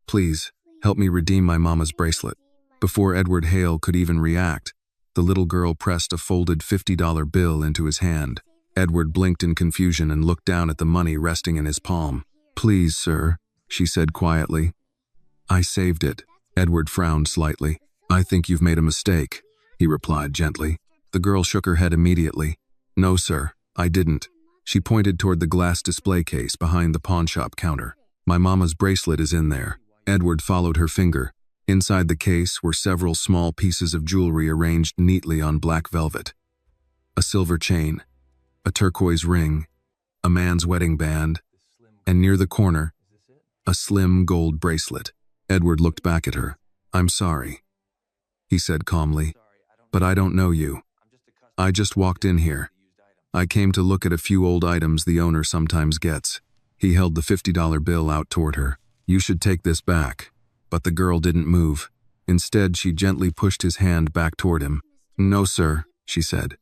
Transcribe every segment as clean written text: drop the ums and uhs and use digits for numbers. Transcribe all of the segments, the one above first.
Please, help me redeem my mama's bracelet." Before Edward Hale could even react, the little girl pressed a folded $50 bill into his hand. Edward blinked in confusion and looked down at the money resting in his palm. "Please, sir," she said quietly. "I saved it." Edward frowned slightly. "I think you've made a mistake," he replied gently. The girl shook her head immediately. "No, sir, I didn't." She pointed toward the glass display case behind the pawnshop counter. "My mama's bracelet is in there." Edward followed her finger. Inside the case were several small pieces of jewelry arranged neatly on black velvet. A silver chain, a turquoise ring, a man's wedding band, and near the corner, a slim gold bracelet. Edward looked back at her. "I'm sorry," he said calmly, "but I don't know you. I just walked in here. I came to look at a few old items the owner sometimes gets." He held the $50 bill out toward her. "You should take this back." But the girl didn't move. Instead, she gently pushed his hand back toward him. "No, sir," she said.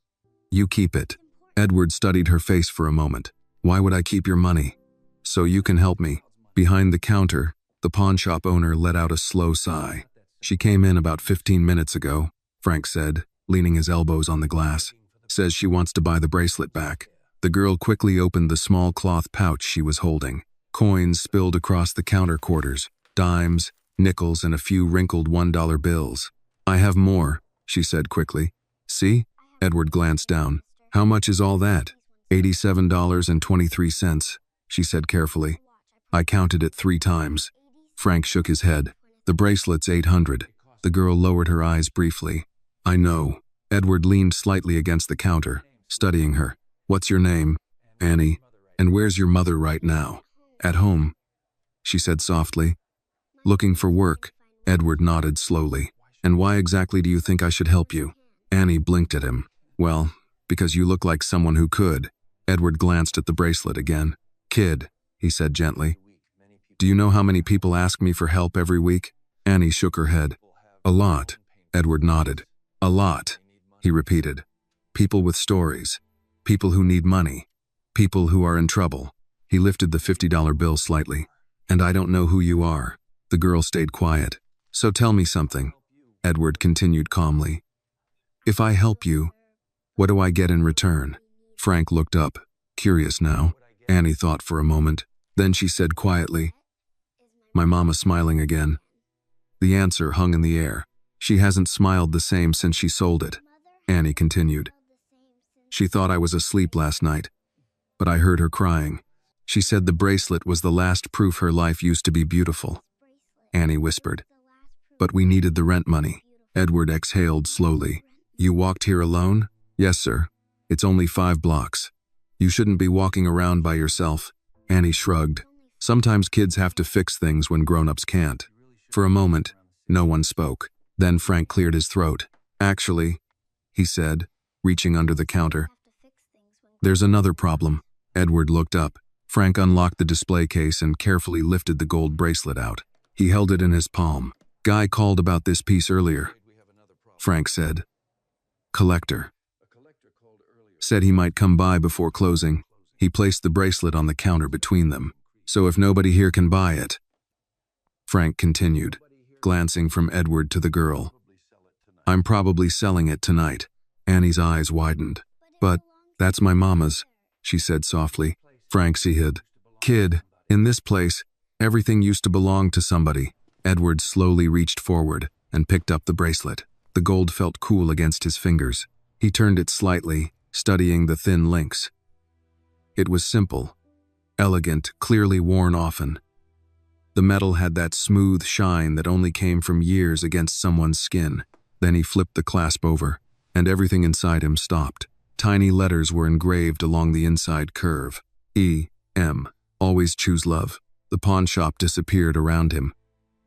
"You keep it." Edward studied her face for a moment. "Why would I keep your money?" "So you can help me." Behind the counter, the pawnshop owner let out a slow sigh. "She came in about 15 minutes ago," Frank said, leaning his elbows on the glass. "Says she wants to buy the bracelet back." The girl quickly opened the small cloth pouch she was holding. Coins spilled across the counter quarters, dimes, nickels, and a few wrinkled $1 bills. "I have more," she said quickly. "See?" Edward glanced down. "How much is all that?" $87.23, she said carefully. "I counted it 3 times. Frank shook his head. "The bracelet's $800. The girl lowered her eyes briefly. "I know." Edward leaned slightly against the counter, studying her. "What's your name?" "Annie." "And where's your mother right now?" "At home," she said softly. "Looking for work." Edward nodded slowly. "And why exactly do you think I should help you?" Annie blinked at him. "Well, because you look like someone who could." Edward glanced at the bracelet again. "Kid," he said gently. "Do you know how many people ask me for help every week?" Annie shook her head. "A lot." Edward nodded. "A lot," he repeated. "People with stories. People who need money. People who are in trouble." He lifted the $50 bill slightly. "And I don't know who you are." The girl stayed quiet. "So tell me something," Edward continued calmly. "If I help you, what do I get in return?" Frank looked up, curious now. Annie thought for a moment. Then she said quietly, "My mama's smiling again." The answer hung in the air. "She hasn't smiled the same since she sold it," Annie continued. "She thought I was asleep last night, but I heard her crying. She said the bracelet was the last proof her life used to be beautiful." Annie whispered. "But we needed the rent money." Edward exhaled slowly. "You walked here alone?" "Yes, sir. It's only 5 blocks. You shouldn't be walking around by yourself." Annie shrugged. "Sometimes kids have to fix things when grown-ups can't." For a moment, no one spoke. Then Frank cleared his throat. "Actually," he said, reaching under the counter, "there's another problem." Edward looked up. Frank unlocked the display case and carefully lifted the gold bracelet out. He held it in his palm. "Guy called about this piece earlier," Frank said. "Collector. Said he might come by before closing." He placed the bracelet on the counter between them. "So if nobody here can buy it," Frank continued, glancing from Edward to the girl, "I'm probably selling it tonight." Annie's eyes widened. "But that's my mama's," she said softly. Frank said, "Kid, in this place, everything used to belong to somebody." Edward slowly reached forward and picked up the bracelet. The gold felt cool against his fingers. He turned it slightly, studying the thin links. It was simple, elegant, clearly worn often. The metal had that smooth shine that only came from years against someone's skin. Then he flipped the clasp over, and everything inside him stopped. Tiny letters were engraved along the inside curve. E.M. Always choose love. The pawn shop disappeared around him.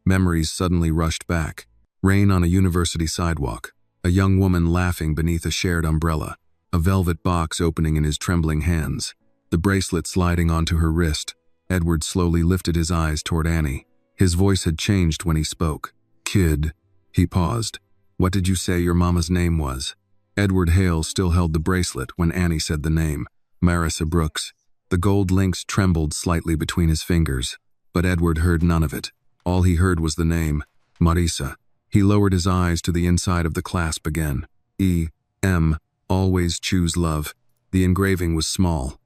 Memories suddenly rushed back. Rain on a university sidewalk. A young woman laughing beneath a shared umbrella. A velvet box opening in his trembling hands. The bracelet sliding onto her wrist. Edward slowly lifted his eyes toward Annie. His voice had changed when he spoke. "Kid," he paused. "What did you say your mama's name was?" Edward Hale still held the bracelet when Annie said the name. Marissa Brooks. The gold links trembled slightly between his fingers, but Edward heard none of it. All he heard was the name, Marisa. He lowered his eyes to the inside of the clasp again. E.M. Always choose love. The engraving was small,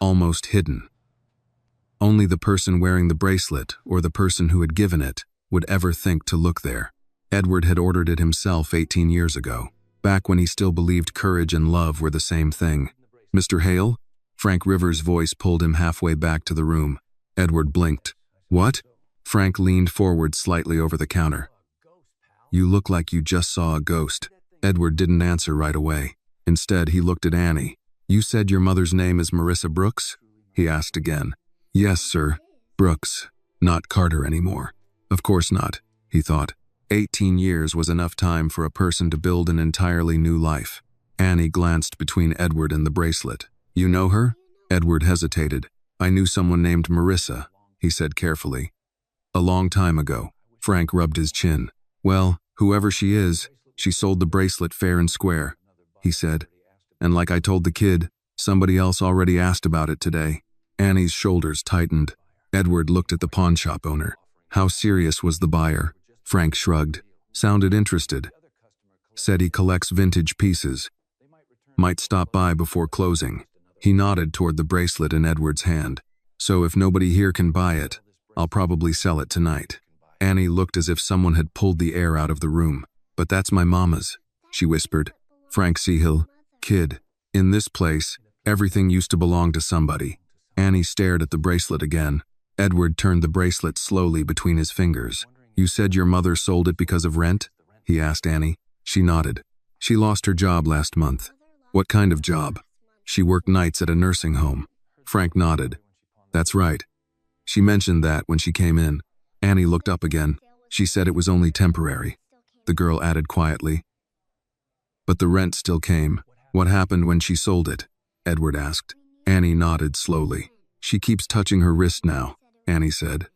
almost hidden. Only the person wearing the bracelet, or the person who had given it, would ever think to look there. Edward had ordered it himself 18 years ago, back when he still believed courage and love were the same thing. "Mr. Hale?" Frank Rivers' voice pulled him halfway back to the room. Edward blinked. "What?" Frank leaned forward slightly over the counter. "You look like you just saw a ghost." Edward didn't answer right away. Instead, he looked at Annie. "You said your mother's name is Marissa Brooks?" he asked again. "Yes, sir. Brooks. Not Carter anymore." Of course not, he thought. 18 years was enough time for a person to build an entirely new life. Annie glanced between Edward and the bracelet. "You know her?" Edward hesitated. "I knew someone named Marissa," he said carefully. "A long time ago." Frank rubbed his chin. "Well, whoever she is, she sold the bracelet fair and square," he said. "And like I told the kid, somebody else already asked about it today." Annie's shoulders tightened. Edward looked at the pawnshop owner. How serious was the buyer? Frank shrugged. Sounded interested. Said he collects vintage pieces. Might stop by before closing. He nodded toward the bracelet in Edward's hand. "So if nobody here can buy it, I'll probably sell it tonight." Annie looked as if someone had pulled the air out of the room. "But that's my mama's," she whispered. "Frank Seahill, kid. In this place, everything used to belong to somebody." Annie stared at the bracelet again. Edward turned the bracelet slowly between his fingers. "You said your mother sold it because of rent?" he asked Annie. She nodded. "She lost her job last month." "What kind of job?" "She worked nights at a nursing home." Frank nodded. "That's right. She mentioned that when she came in." Annie looked up again. "She said it was only temporary." The girl added quietly. "But the rent still came." "What happened when she sold it?" Edward asked. Annie nodded slowly. "She keeps touching her wrist now," Annie said.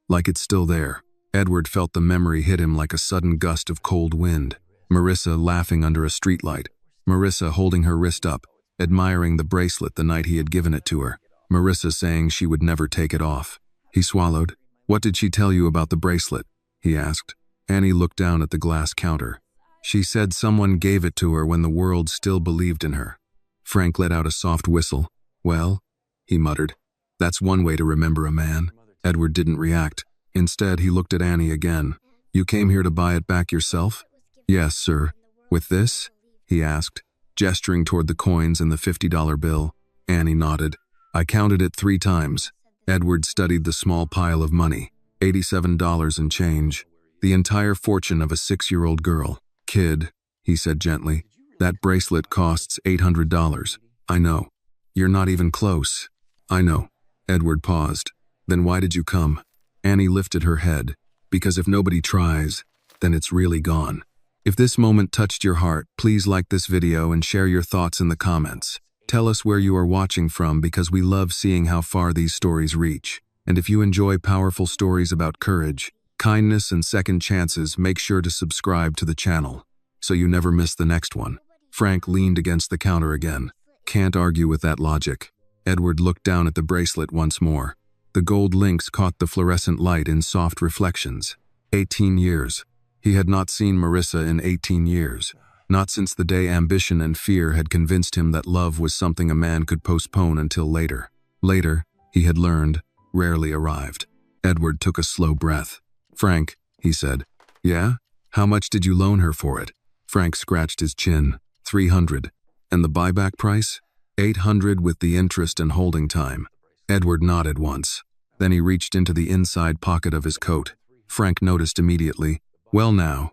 "Like it's still there." Edward felt the memory hit him like a sudden gust of cold wind. Marissa laughing under a streetlight. Marissa holding her wrist up, admiring the bracelet the night he had given it to her. Marissa saying she would never take it off. He swallowed. "What did she tell you about the bracelet?" he asked. Annie looked down at the glass counter. "She said someone gave it to her when the world still believed in her." Frank let out a soft whistle. "Well," he muttered, "that's one way to remember a man." Edward didn't react. Instead, he looked at Annie again. "You came here to buy it back yourself?" "Yes, sir." "With this?" he asked, gesturing toward the coins and the $50 bill. Annie nodded. "I counted it 3 times. Edward studied the small pile of money. $87 and change. The entire fortune of a 6-year-old girl. "Kid," he said gently, "that bracelet costs $800. I know. You're not even close." "I know." Edward paused. "Then why did you come?" Annie lifted her head. "Because if nobody tries, then it's really gone." If this moment touched your heart, please like this video and share your thoughts in the comments. Tell us where you are watching from because we love seeing how far these stories reach. And if you enjoy powerful stories about courage, kindness, and second chances, make sure to subscribe to the channel so you never miss the next one. Frank leaned against the counter again. Can't argue with that logic. Edward looked down at the bracelet once more. The gold links caught the fluorescent light in soft reflections. 18 years. He had not seen Marissa in 18 years. Not since the day ambition and fear had convinced him that love was something a man could postpone until later. Later, he had learned, rarely arrived. Edward took a slow breath. "Frank," he said. "Yeah? How much did you loan her for it?" Frank scratched his chin. $300. "And the buyback price?" $800 with the interest and holding time. Edward nodded once. Then he reached into the inside pocket of his coat. Frank noticed immediately. "Well now,"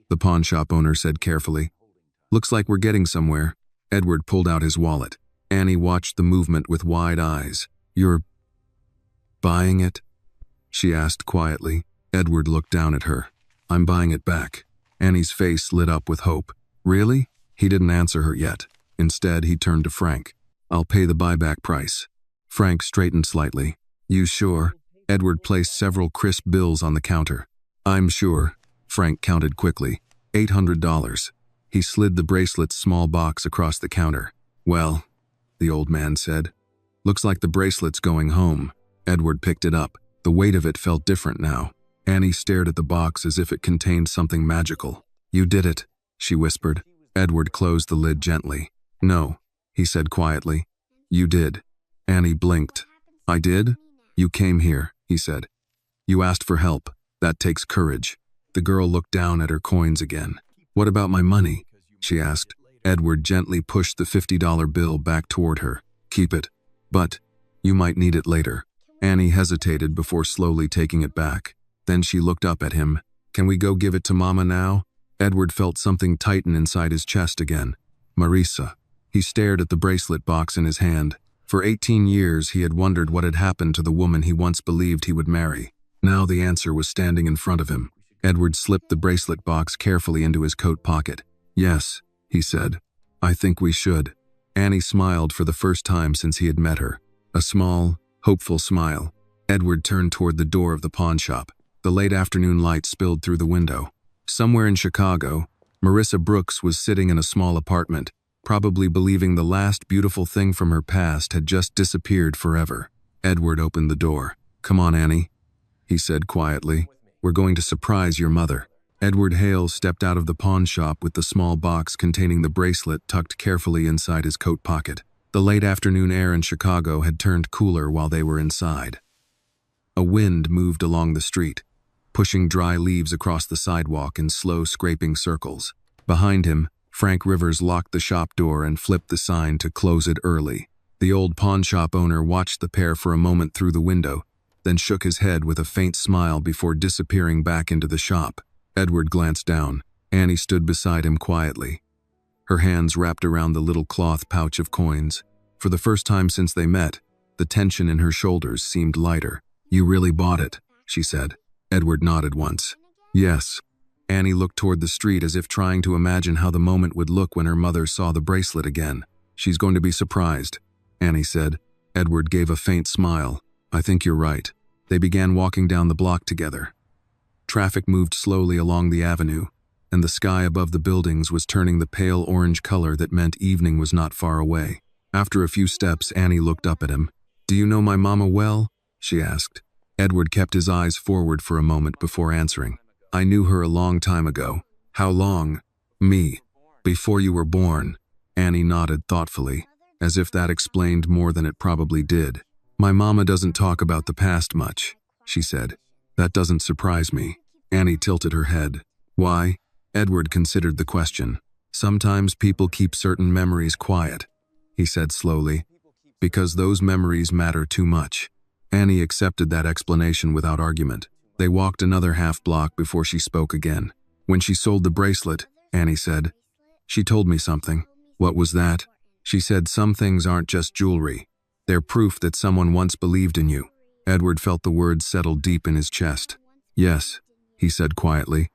the pawnshop owner said carefully. "Looks like we're getting somewhere." Edward pulled out his wallet. Annie watched the movement with wide eyes. "You're buying it?" she asked quietly. Edward looked down at her. "I'm buying it back." Annie's face lit up with hope. "Really?" He didn't answer her yet. Instead, he turned to Frank. "I'll pay the buyback price." Frank straightened slightly. "You sure?" Edward placed several crisp bills on the counter. "I'm sure." Frank counted quickly. $800. He slid the bracelet's small box across the counter. "Well," the old man said. "Looks like the bracelet's going home." Edward picked it up. The weight of it felt different now. Annie stared at the box as if it contained something magical. "You did it," she whispered. Edward closed the lid gently. "No," he said quietly. "You did." Annie blinked. "I did? You came here," he said. "You asked for help. That takes courage." The girl looked down at her coins again. "What about my money?" she asked. Edward gently pushed the $50 bill back toward her. "Keep it. But you might need it later." Annie hesitated before slowly taking it back. Then she looked up at him. "Can we go give it to Mama now?" Edward felt something tighten inside his chest again. Marisa. He stared at the bracelet box in his hand. For 18 years, he had wondered what had happened to the woman he once believed he would marry. Now the answer was standing in front of him. Edward slipped the bracelet box carefully into his coat pocket. "Yes," he said. "I think we should." Annie smiled for the first time since he had met her. A small, hopeful smile. Edward turned toward the door of the pawn shop. The late afternoon light spilled through the window. Somewhere in Chicago, Marissa Brooks was sitting in a small apartment, probably believing the last beautiful thing from her past had just disappeared forever. Edward opened the door. "Come on, Annie," he said quietly. "We're going to surprise your mother." Edward Hale stepped out of the pawn shop with the small box containing the bracelet tucked carefully inside his coat pocket. The late afternoon air in Chicago had turned cooler while they were inside. A wind moved along the street, pushing dry leaves across the sidewalk in slow scraping circles. Behind him, Frank Rivers locked the shop door and flipped the sign to close it early. The old pawn shop owner watched the pair for a moment through the window, then shook his head with a faint smile before disappearing back into the shop. Edward glanced down. Annie stood beside him quietly, her hands wrapped around the little cloth pouch of coins. For the first time since they met, the tension in her shoulders seemed lighter. "You really bought it," she said. Edward nodded once. "Yes." Annie looked toward the street as if trying to imagine how the moment would look when her mother saw the bracelet again. "She's going to be surprised," Annie said. Edward gave a faint smile. "I think you're right." They began walking down the block together. Traffic moved slowly along the avenue, and the sky above the buildings was turning the pale orange color that meant evening was not far away. After a few steps, Annie looked up at him. "Do you know my mama well?" she asked. Edward kept his eyes forward for a moment before answering. "I knew her a long time ago." "How long?" "Me. Before you were born." Annie nodded thoughtfully, as if that explained more than it probably did. "My mama doesn't talk about the past much," she said. "That doesn't surprise me." Annie tilted her head. "Why?" Edward considered the question. "Sometimes people keep certain memories quiet," he said slowly, "because those memories matter too much." Annie accepted that explanation without argument. They walked another half block before she spoke again. "When she sold the bracelet," Annie said, "she told me something." "What was that?" "She said some things aren't just jewelry. They're proof that someone once believed in you." Edward felt the words settle deep in his chest. "Yes," he said quietly.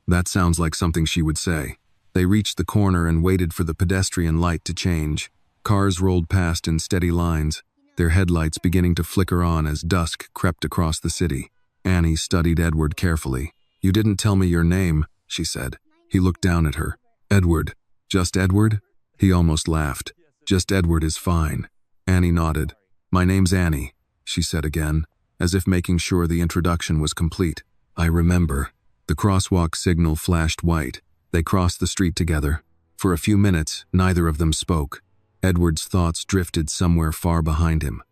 "That sounds like something she would say." They reached the corner and waited for the pedestrian light to change. Cars rolled past in steady lines, their headlights beginning to flicker on as dusk crept across the city. Annie studied Edward carefully. "You didn't tell me your name," she said. He looked down at her. "Edward." "Just Edward?" He almost laughed. "Just Edward is fine." Annie nodded. "My name's Annie," she said again, as if making sure the introduction was complete. "I remember." The crosswalk signal flashed white. They crossed the street together. For a few minutes, neither of them spoke. Edward's thoughts drifted somewhere far behind him.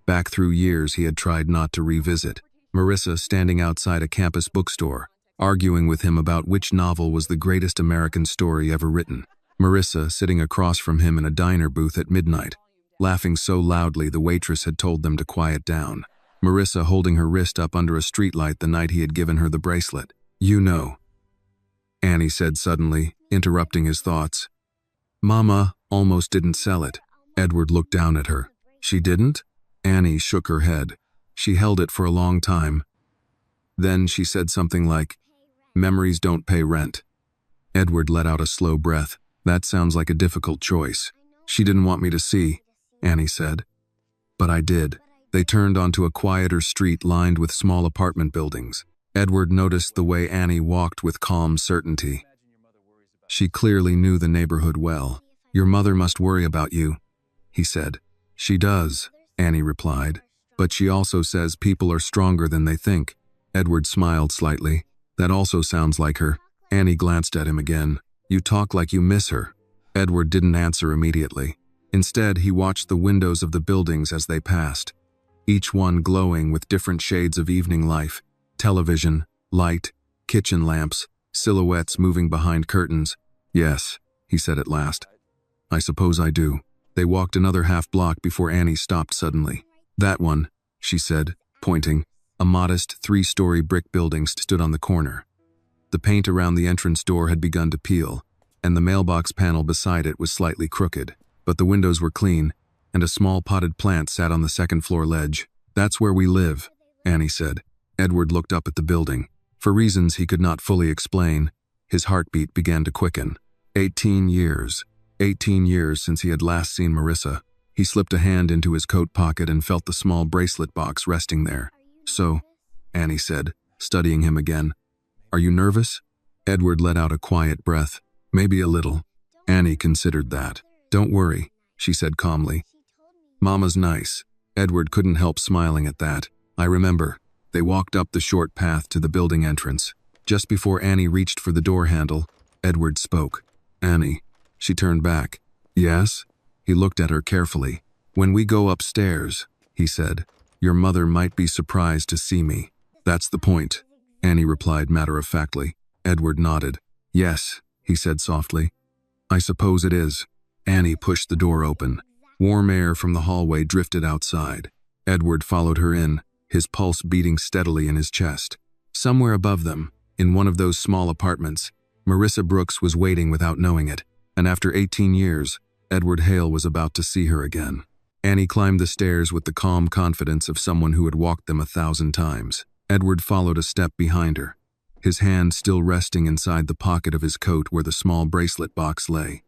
Back through years he had tried not to revisit. Marissa standing outside a campus bookstore, arguing with him about which novel was the greatest American story ever written. Marissa sitting across from him in a diner booth at midnight, laughing so loudly the waitress had told them to quiet down. Marissa holding her wrist up under a streetlight the night he had given her the bracelet. "You know," Annie said suddenly, interrupting his thoughts. "Mama almost didn't sell it." Edward looked down at her. "She didn't?" Annie shook her head. "She held it for a long time. Then she said something like, 'Memories don't pay rent.'" Edward let out a slow breath. "That sounds like a difficult choice." "She didn't want me to see," Annie said. "But I did." They turned onto a quieter street lined with small apartment buildings. Edward noticed the way Annie walked with calm certainty. She clearly knew the neighborhood well. "Your mother must worry about you," he said. "She does," Annie replied, But she also says people are stronger than they think. Edward smiled slightly. That also sounds like her. Annie glanced at him again. You talk like you miss her. Edward didn't answer immediately. Instead, he watched the windows of the buildings as they passed, each one glowing with different shades of evening life. Television, light, kitchen lamps, silhouettes moving behind curtains. Yes, he said at last. I suppose I do. They walked another half block before Annie stopped suddenly. That one, she said, pointing. A modest 3-story brick building stood on the corner. The paint around the entrance door had begun to peel, and the mailbox panel beside it was slightly crooked, but the windows were clean, and a small potted plant sat on the second-floor ledge. That's where we live, Annie said. Edward looked up at the building. For reasons he could not fully explain, his heartbeat began to quicken. 18 years. 18 years since he had last seen Marissa. He slipped a hand into his coat pocket and felt the small bracelet box resting there. So, Annie said, studying him again. Are you nervous? Edward let out a quiet breath. Maybe a little. Annie considered that. Don't worry, she said calmly. Mama's nice. Edward couldn't help smiling at that. I remember. They walked up the short path to the building entrance. Just before Annie reached for the door handle, Edward spoke. Annie. She turned back. Yes? He looked at her carefully. When we go upstairs, he said, your mother might be surprised to see me. That's the point, Annie replied matter-of-factly. Edward nodded. Yes, he said softly. I suppose it is. Annie pushed the door open. Warm air from the hallway drifted outside. Edward followed her in, his pulse beating steadily in his chest. Somewhere above them, in one of those small apartments, Marissa Brooks was waiting without knowing it, and after 18 years, Edward Hale was about to see her again. Annie climbed the stairs with the calm confidence of someone who had walked them 1,000 times. Edward followed a step behind her, his hand still resting inside the pocket of his coat where the small bracelet box lay.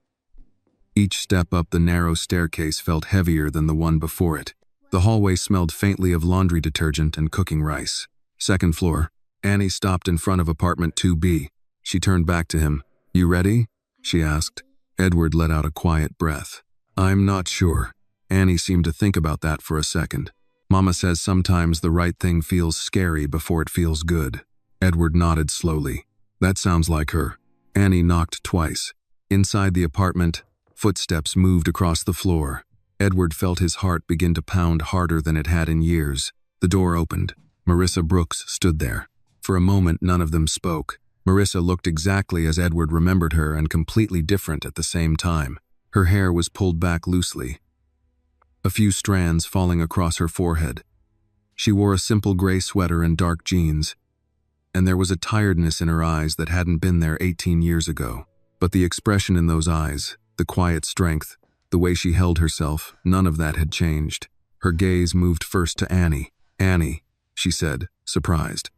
Each step up the narrow staircase felt heavier than the one before it. The hallway smelled faintly of laundry detergent and cooking rice. Second floor. Annie stopped in front of apartment 2B. She turned back to him. You ready? She asked. Edward let out a quiet breath. I'm not sure. Annie seemed to think about that for a second. Mama says sometimes the right thing feels scary before it feels good. Edward nodded slowly. That sounds like her. Annie knocked twice. Inside the apartment, footsteps moved across the floor. Edward felt his heart begin to pound harder than it had in years. The door opened. Marissa Brooks stood there. For a moment, none of them spoke. Marissa looked exactly as Edward remembered her and completely different at the same time. Her hair was pulled back loosely, a few strands falling across her forehead. She wore a simple gray sweater and dark jeans, and there was a tiredness in her eyes that hadn't been there 18 years ago. But the expression in those eyes, the quiet strength, the way she held herself, none of that had changed. Her gaze moved first to Annie. Annie, she said, surprised.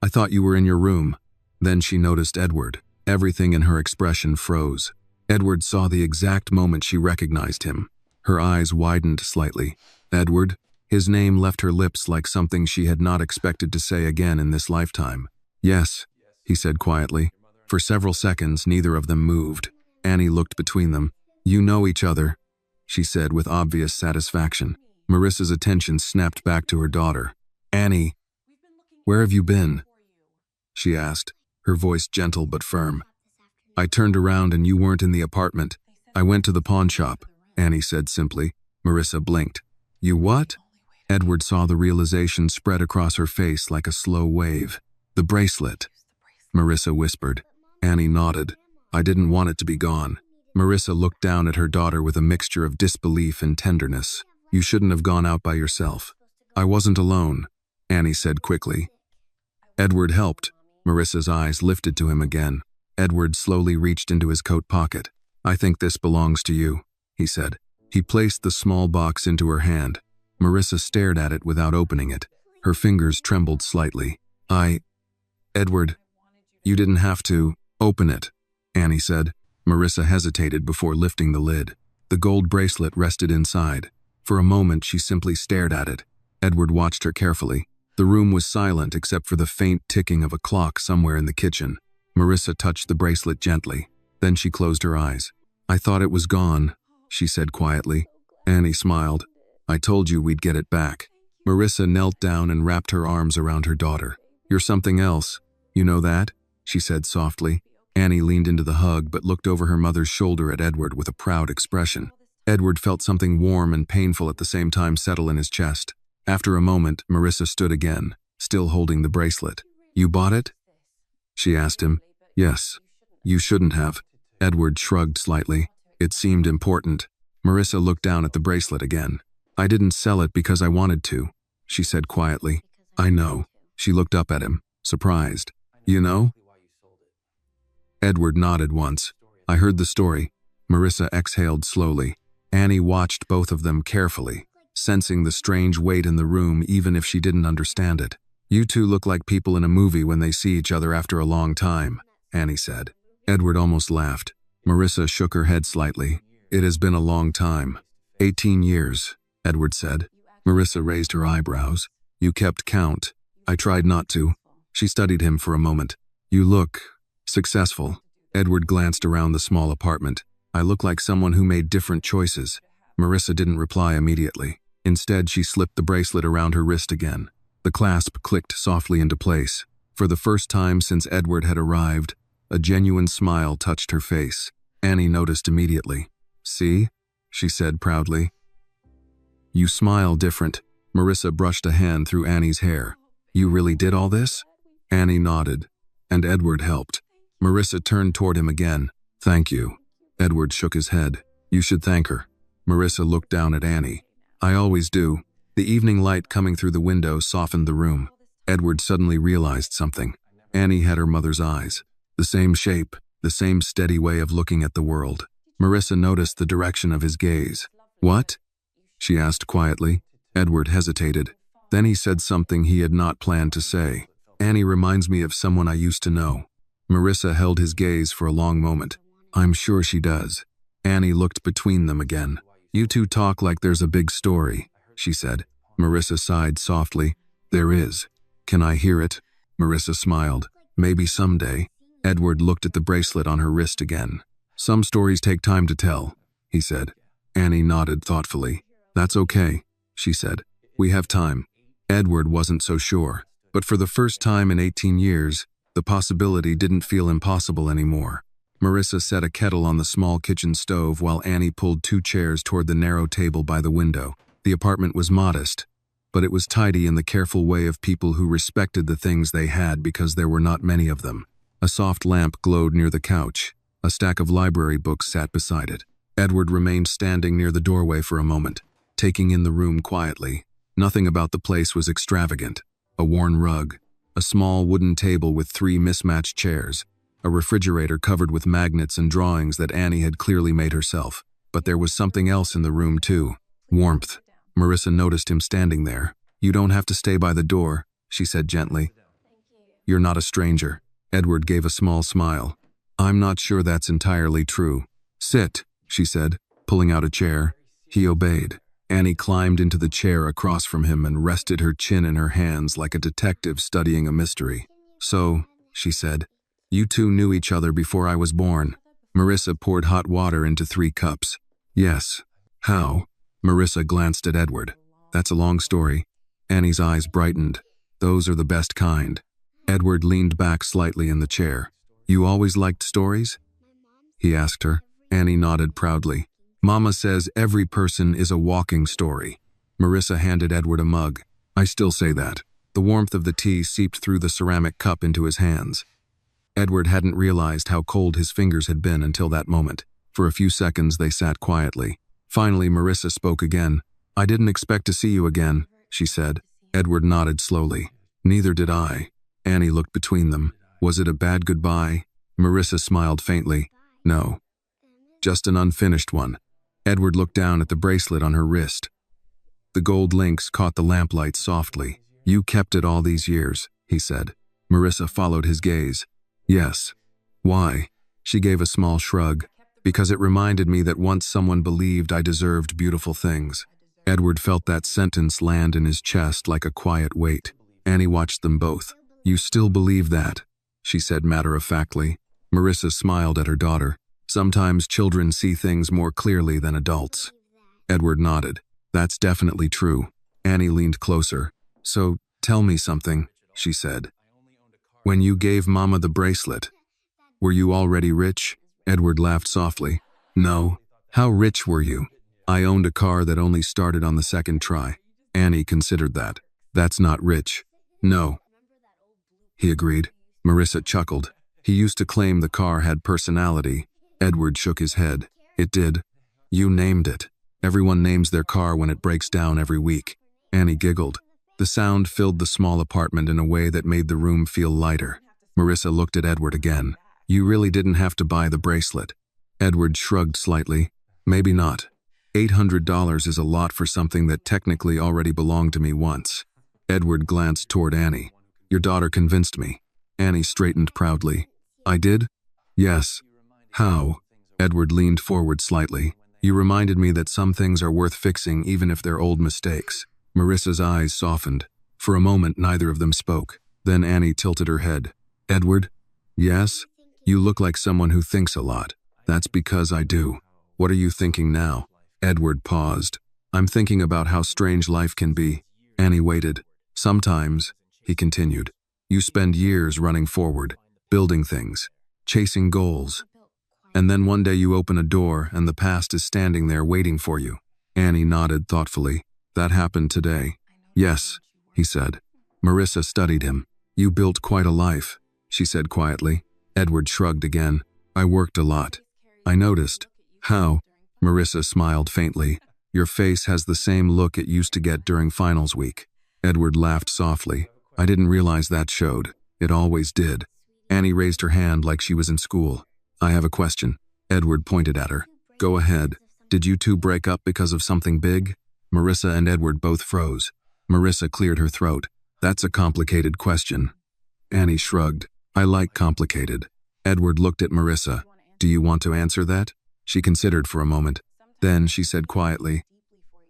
I thought you were in your room. Then she noticed Edward. Everything in her expression froze. Edward saw the exact moment she recognized him. Her eyes widened slightly. Edward? His name left her lips like something she had not expected to say again in this lifetime. Yes, he said quietly. For several seconds, neither of them moved. Annie looked between them. You know each other, she said with obvious satisfaction. Marissa's attention snapped back to her daughter. Annie, where have you been? She asked, her voice gentle but firm. I turned around and you weren't in the apartment. I went to the pawn shop, Annie said simply. Marissa blinked. You what? Edward saw the realization spread across her face like a slow wave. The bracelet, Marissa whispered. Annie nodded. I didn't want it to be gone. Marissa looked down at her daughter with a mixture of disbelief and tenderness. You shouldn't have gone out by yourself. I wasn't alone, Annie said quickly. Edward helped. Marissa's eyes lifted to him again. Edward slowly reached into his coat pocket. I think this belongs to you, he said. He placed the small box into her hand. Marissa stared at it without opening it. Her fingers trembled slightly. Edward, you didn't have to open it, Annie said. Marissa hesitated before lifting the lid. The gold bracelet rested inside. For a moment, she simply stared at it. Edward watched her carefully. The room was silent except for the faint ticking of a clock somewhere in the kitchen. Marissa touched the bracelet gently. Then she closed her eyes. I thought it was gone, she said quietly. Annie smiled. I told you we'd get it back. Marissa knelt down and wrapped her arms around her daughter. "You're something else. You know that?" she said softly. Annie leaned into the hug but looked over her mother's shoulder at Edward with a proud expression. Edward felt something warm and painful at the same time settle in his chest. After a moment, Marissa stood again, still holding the bracelet. "You bought it?" she asked him. "Yes. You shouldn't have." Edward shrugged slightly. It seemed important. Marissa looked down at the bracelet again. "I didn't sell it because I wanted to," she said quietly. "I know." She looked up at him, surprised. "You know?" Edward nodded once. "I heard the story." Marissa exhaled slowly. Annie watched both of them carefully, sensing the strange weight in the room even if she didn't understand it. "You two look like people in a movie when they see each other after a long time," Annie said. Edward almost laughed. Marissa shook her head slightly. "It has been a long time. 18 years, Edward said. Marissa raised her eyebrows. "You kept count." "I tried not to." She studied him for a moment. "You look successful." Edward glanced around the small apartment. "I look like someone who made different choices." Marissa didn't reply immediately. Instead, she slipped the bracelet around her wrist again. The clasp clicked softly into place. For the first time since Edward had arrived, a genuine smile touched her face. Annie noticed immediately. "See?" she said proudly. "You smile different." Marissa brushed a hand through Annie's hair. "You really did all this?" Annie nodded, and Edward helped. Marissa turned toward him again. "Thank you." Edward shook his head. "You should thank her." Marissa looked down at Annie. "I always do." The evening light coming through the window softened the room. Edward suddenly realized something. Annie had her mother's eyes. The same shape, the same steady way of looking at the world. Marissa noticed the direction of his gaze. "What?" she asked quietly. Edward hesitated. Then he said something he had not planned to say. "Annie reminds me of someone I used to know." Marissa held his gaze for a long moment. "I'm sure she does." Annie looked between them again. "You two talk like there's a big story," she said. Marissa sighed softly. "There is." "Can I hear it?" Marissa smiled. "Maybe someday." Edward looked at the bracelet on her wrist again. "Some stories take time to tell," he said. Annie nodded thoughtfully. "That's okay," she said. "We have time." Edward wasn't so sure, but for the first time in 18 years, the possibility didn't feel impossible anymore. Marissa set a kettle on the small kitchen stove while Annie pulled 2 chairs toward the narrow table by the window. The apartment was modest, but it was tidy in the careful way of people who respected the things they had because there were not many of them. A soft lamp glowed near the couch. A stack of library books sat beside it. Edward remained standing near the doorway for a moment, taking in the room quietly. Nothing about the place was extravagant. A worn rug, a small wooden table with 3 mismatched chairs, a refrigerator covered with magnets and drawings that Annie had clearly made herself. But there was something else in the room too. Warmth. Marissa noticed him standing there. "You don't have to stay by the door," she said gently. "You're not a stranger." Edward gave a small smile. "I'm not sure that's entirely true." "Sit," she said, pulling out a chair. He obeyed. Annie climbed into the chair across from him and rested her chin in her hands like a detective studying a mystery. "So," she said, "you two knew each other before I was born." Marissa poured hot water into 3 cups. "Yes." "How?" Marissa glanced at Edward. "That's a long story." Annie's eyes brightened. "Those are the best kind." Edward leaned back slightly in the chair. "You always liked stories?" he asked her. Annie nodded proudly. "Mama says every person is a walking story." Marissa handed Edward a mug. "I still say that." The warmth of the tea seeped through the ceramic cup into his hands. Edward hadn't realized how cold his fingers had been until that moment. For a few seconds they sat quietly. Finally, Marissa spoke again. "I didn't expect to see you again," she said. Edward nodded slowly. "Neither did I." Annie looked between them. "Was it a bad goodbye?" Marissa smiled faintly. "No. Just an unfinished one." Edward looked down at the bracelet on her wrist. The gold links caught the lamplight softly. "You kept it all these years," he said. Marissa followed his gaze. "Yes." "Why?" She gave a small shrug. "Because it reminded me that once someone believed I deserved beautiful things." Edward felt that sentence land in his chest like a quiet weight. Annie watched them both. "You still believe that?" she said matter-of-factly. Marissa smiled at her daughter. "Sometimes children see things more clearly than adults." Edward nodded. "That's definitely true." Annie leaned closer. So, tell me something, she said. When you gave Mama the bracelet, were you already rich? Edward laughed softly. No. How rich were you? I owned a car that only started on the second try. Annie considered that. That's not rich. No. He agreed. Marissa chuckled. He used to claim the car had personality. Edward shook his head. It did. You named it. Everyone names their car when it breaks down every week. Annie giggled. The sound filled the small apartment in a way that made the room feel lighter. Marissa looked at Edward again. You really didn't have to buy the bracelet. Edward shrugged slightly. Maybe not. $800 is a lot for something that technically already belonged to me once. Edward glanced toward Annie. Your daughter convinced me. Annie straightened proudly. I did? Yes. How? Edward leaned forward slightly. You reminded me that some things are worth fixing even if they're old mistakes. Marissa's eyes softened. For a moment, neither of them spoke. Then Annie tilted her head. Edward? Yes? You look like someone who thinks a lot. That's because I do. What are you thinking now? Edward paused. I'm thinking about how strange life can be. Annie waited. Sometimes, he continued, you spend years running forward, building things, chasing goals. And then one day you open a door and the past is standing there waiting for you. Annie nodded thoughtfully. That happened today. Yes, he said. Marissa studied him. You built quite a life, she said quietly. Edward shrugged again. I worked a lot. I noticed. How? Marissa smiled faintly. Your face has the same look it used to get during finals week. Edward laughed softly. I didn't realize that showed. It always did. Annie raised her hand like she was in school. I have a question. Edward pointed at her. Go ahead. Did you two break up because of something big? Marissa and Edward both froze. Marissa cleared her throat. That's a complicated question. Annie shrugged. I like complicated. Edward looked at Marissa. Do you want to answer that? She considered for a moment. Then she said quietly,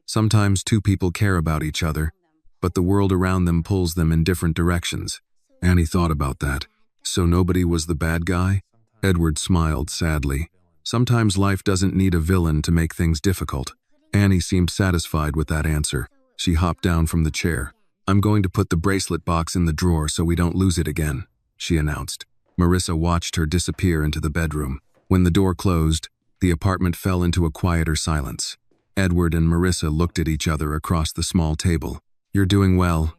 sometimes two people care about each other, but the world around them pulls them in different directions. Annie thought about that. So nobody was the bad guy? Edward smiled sadly. Sometimes life doesn't need a villain to make things difficult. Annie seemed satisfied with that answer. She hopped down from the chair. I'm going to put the bracelet box in the drawer so we don't lose it again, she announced. Marissa watched her disappear into the bedroom. When the door closed, the apartment fell into a quieter silence. Edward and Marissa looked at each other across the small table. You're doing well,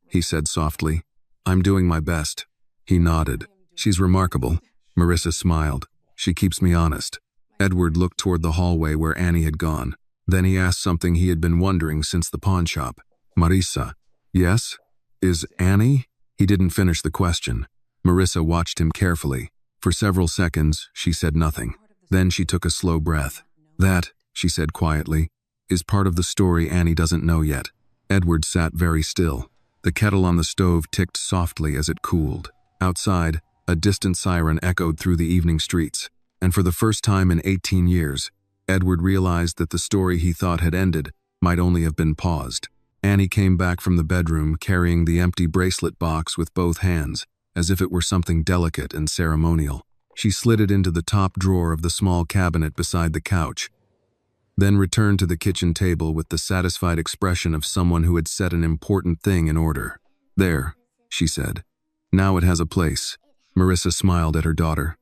he said softly. I'm doing my best. He nodded. She's remarkable. Marissa smiled. She keeps me honest. Edward looked toward the hallway where Annie had gone. Then he asked something he had been wondering since the pawn shop. Marissa. Yes? Is Annie? He didn't finish the question. Marissa watched him carefully. For several seconds, she said nothing. Then she took a slow breath. That, she said quietly, is part of the story Annie doesn't know yet. Edward sat very still. The kettle on the stove ticked softly as it cooled. Outside, a distant siren echoed through the evening streets. And for the first time in 18 years, Edward realized that the story he thought had ended might only have been paused. Annie came back from the bedroom carrying the empty bracelet box with both hands, as if it were something delicate and ceremonial. She slid it into the top drawer of the small cabinet beside the couch, then returned to the kitchen table with the satisfied expression of someone who had set an important thing in order. There, she said. Now it has a place. Marissa smiled at her daughter.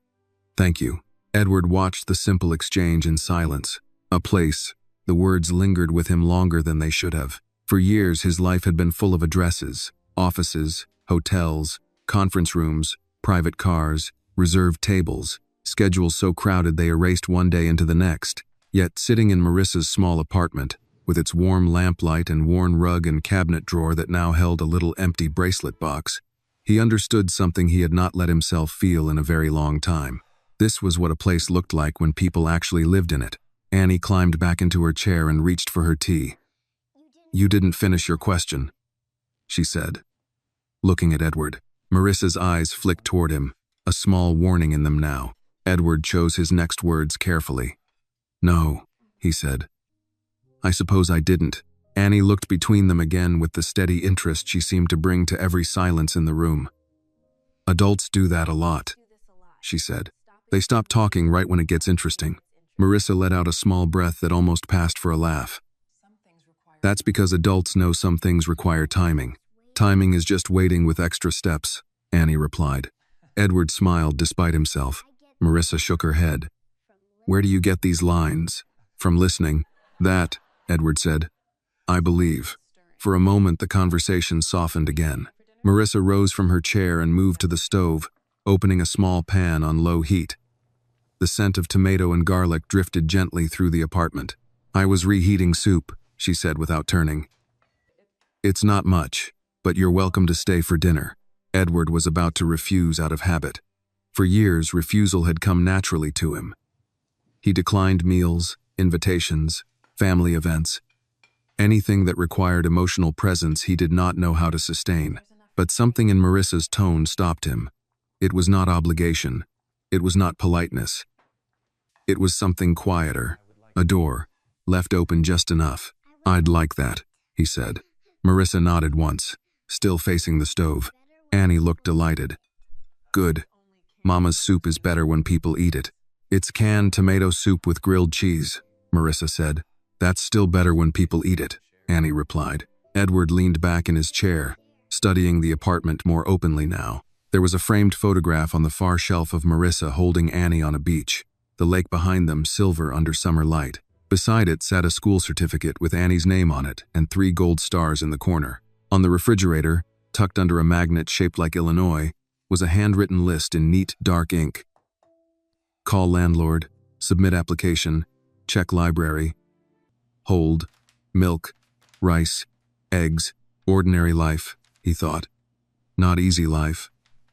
Thank you. Edward watched the simple exchange in silence. A place. The words lingered with him longer than they should have. For years, his life had been full of addresses, offices, hotels, conference rooms, private cars, reserved tables, schedules so crowded they erased one day into the next. Yet, sitting in Marissa's small apartment, with its warm lamplight and worn rug and cabinet drawer that now held a little empty bracelet box, he understood something he had not let himself feel in a very long time. This was what a place looked like when people actually lived in it. Annie climbed back into her chair and reached for her tea. You didn't finish your question, she said. Looking at Edward, Marissa's eyes flicked toward him, a small warning in them now. Edward chose his next words carefully. No, he said. I suppose I didn't. Annie looked between them again with the steady interest she seemed to bring to every silence in the room. Adults do that a lot, she said. They stop talking right when it gets interesting. Marissa let out a small breath that almost passed for a laugh. That's because adults know some things require timing. Timing is just waiting with extra steps, Annie replied. Edward smiled despite himself. Marissa shook her head. Where do you get these lines? From listening. That, Edward said. I believe. For a moment, the conversation softened again. Marissa rose from her chair and moved to the stove, opening a small pan on low heat. The scent of tomato and garlic drifted gently through the apartment. I was reheating soup, she said without turning. It's not much, but you're welcome to stay for dinner. Edward was about to refuse out of habit. For years, refusal had come naturally to him. He declined meals, invitations, family events. Anything that required emotional presence he did not know how to sustain. But something in Marissa's tone stopped him. It was not obligation. It was not politeness. It was something quieter. A door, left open just enough. I'd like that, he said. Marissa nodded once, still facing the stove. Annie looked delighted. Good. Mama's soup is better when people eat it. It's canned tomato soup with grilled cheese, Marissa said. That's still better when people eat it, Annie replied. Edward leaned back in his chair, studying the apartment more openly now. There was a framed photograph on the far shelf of Marissa holding Annie on a beach, the lake behind them silver under summer light. Beside it sat a school certificate with Annie's name on it and 3 gold stars in the corner. On the refrigerator, tucked under a magnet shaped like Illinois, was a handwritten list in neat, dark ink. Call landlord, submit application, check library, hold, milk, rice, eggs, ordinary life, he thought. Not easy life,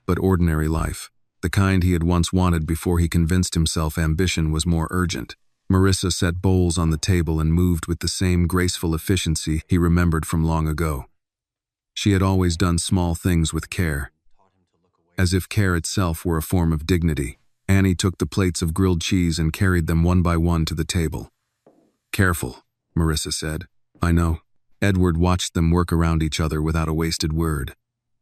but ordinary life, the kind he had once wanted before he convinced himself ambition was more urgent. Marissa set bowls on the table and moved with the same graceful efficiency he remembered from long ago. She had always done small things with care, as if care itself were a form of dignity. Annie took the plates of grilled cheese and carried them one by one to the table. Careful, Marissa said. I know. Edward watched them work around each other without a wasted word.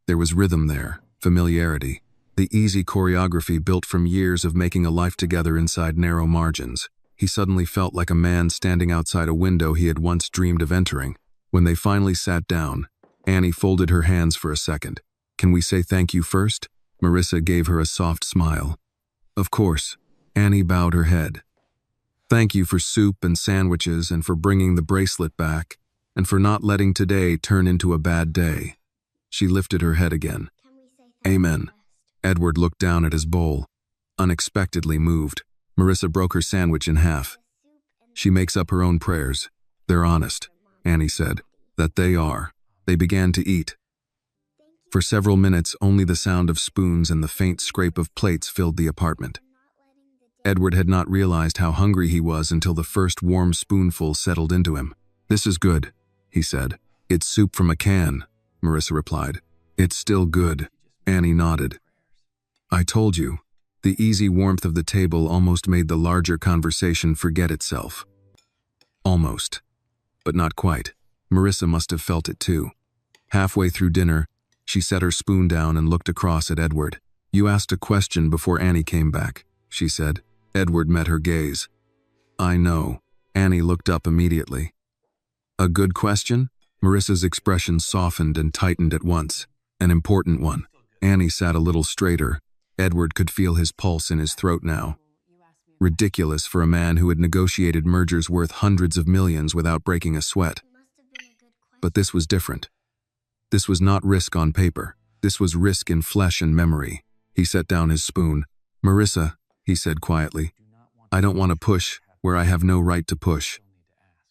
There was rhythm there, familiarity, the easy choreography built from years of making a life together inside narrow margins. He suddenly felt like a man standing outside a window he had once dreamed of entering. When they finally sat down, Annie folded her hands for a second. Can we say thank you first? Marissa gave her a soft smile. Of course. Annie bowed her head. Thank you for soup and sandwiches and for bringing the bracelet back and for not letting today turn into a bad day. She lifted her head again. Amen. Edward looked down at his bowl, unexpectedly moved. Marissa broke her sandwich in half. She makes up her own prayers. They're honest, Annie said. That they are. They began to eat. For several minutes, only the sound of spoons and the faint scrape of plates filled the apartment. Edward had not realized how hungry he was until the first warm spoonful settled into him. This is good, he said. It's soup from a can, Marissa replied. It's still good, Annie nodded. I told you. The easy warmth of the table almost made the larger conversation forget itself. Almost. But not quite. Marissa must have felt it too. Halfway through dinner, she set her spoon down and looked across at Edward. You asked a question before Annie came back, she said. Edward met her gaze. I know. Annie looked up immediately. A good question? Marissa's expression softened and tightened at once. An important one. Annie sat a little straighter. Edward could feel his pulse in his throat now. Ridiculous for a man who had negotiated mergers worth hundreds of millions without breaking a sweat. But this was different. This was not risk on paper. This was risk in flesh and memory. He set down his spoon. Marissa, he said quietly, I don't want to push where I have no right to push.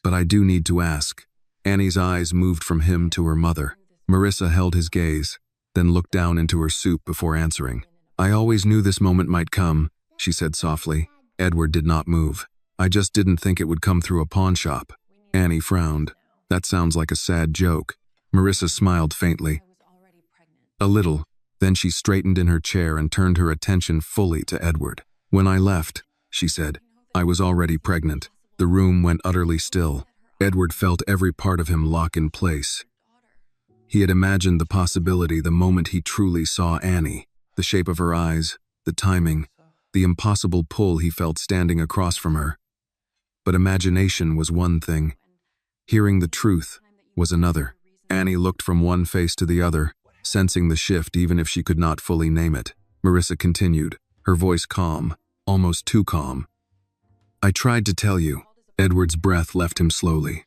But I do need to ask. Annie's eyes moved from him to her mother. Marissa held his gaze, then looked down into her soup before answering. I always knew this moment might come, she said softly. Edward did not move. I just didn't think it would come through a pawn shop. Annie frowned. That sounds like a sad joke. Marissa smiled faintly. A little. Then she straightened in her chair and turned her attention fully to Edward. When I left, she said, I was already pregnant. The room went utterly still. Edward felt every part of him lock in place. He had imagined the possibility the moment he truly saw Annie. The shape of her eyes, the timing, the impossible pull he felt standing across from her. But imagination was one thing. Hearing the truth, was another. Annie looked from one face to the other, sensing the shift even if she could not fully name it. Marissa continued, her voice calm, almost too calm. I tried to tell you. Edward's breath left him slowly.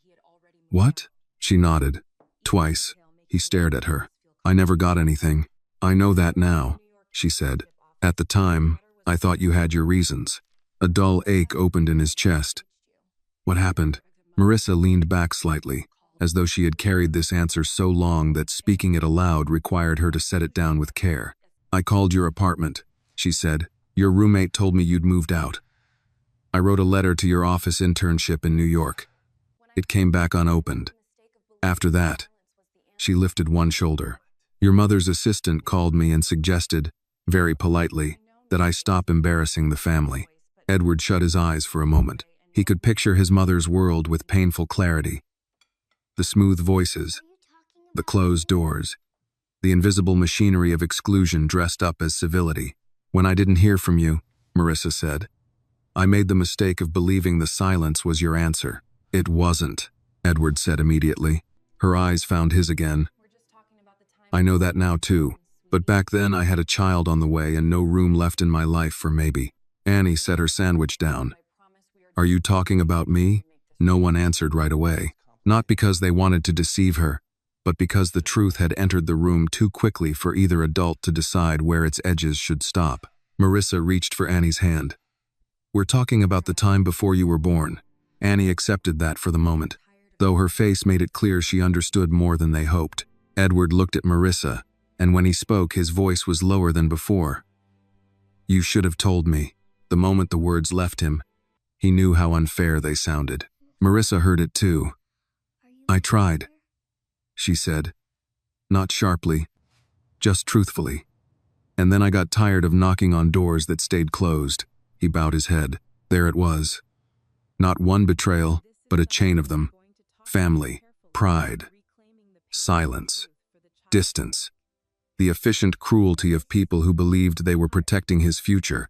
What? She nodded. Twice. He stared at her. I never got anything. I know that now, she said. At the time, I thought you had your reasons. A dull ache opened in his chest. What happened? Marissa leaned back slightly, as though she had carried this answer so long that speaking it aloud required her to set it down with care. I called your apartment, she said. Your roommate told me you'd moved out. I wrote a letter to your office internship in New York. It came back unopened. After that, she lifted one shoulder. Your mother's assistant called me and suggested, very politely, that I stop embarrassing the family. Edward shut his eyes for a moment. He could picture his mother's world with painful clarity. The smooth voices, the closed doors, the invisible machinery of exclusion dressed up as civility. When I didn't hear from you, Marissa said, I made the mistake of believing the silence was your answer. It wasn't, Edward said immediately. Her eyes found his again. I know that now too, but back then I had a child on the way and no room left in my life for maybe. Annie set her sandwich down. Are you talking about me? No one answered right away. Not because they wanted to deceive her, but because the truth had entered the room too quickly for either adult to decide where its edges should stop. Marissa reached for Annie's hand. We're talking about the time before you were born. Annie accepted that for the moment, though her face made it clear she understood more than they hoped. Edward looked at Marissa, and when he spoke, his voice was lower than before. You should have told me. The moment the words left him, he knew how unfair they sounded. Marissa heard it too. I tried, she said. Not sharply, just truthfully. And then I got tired of knocking on doors that stayed closed. He bowed his head. There it was. Not one betrayal, but a chain of them. Family, pride, silence, distance. The efficient cruelty of people who believed they were protecting his future,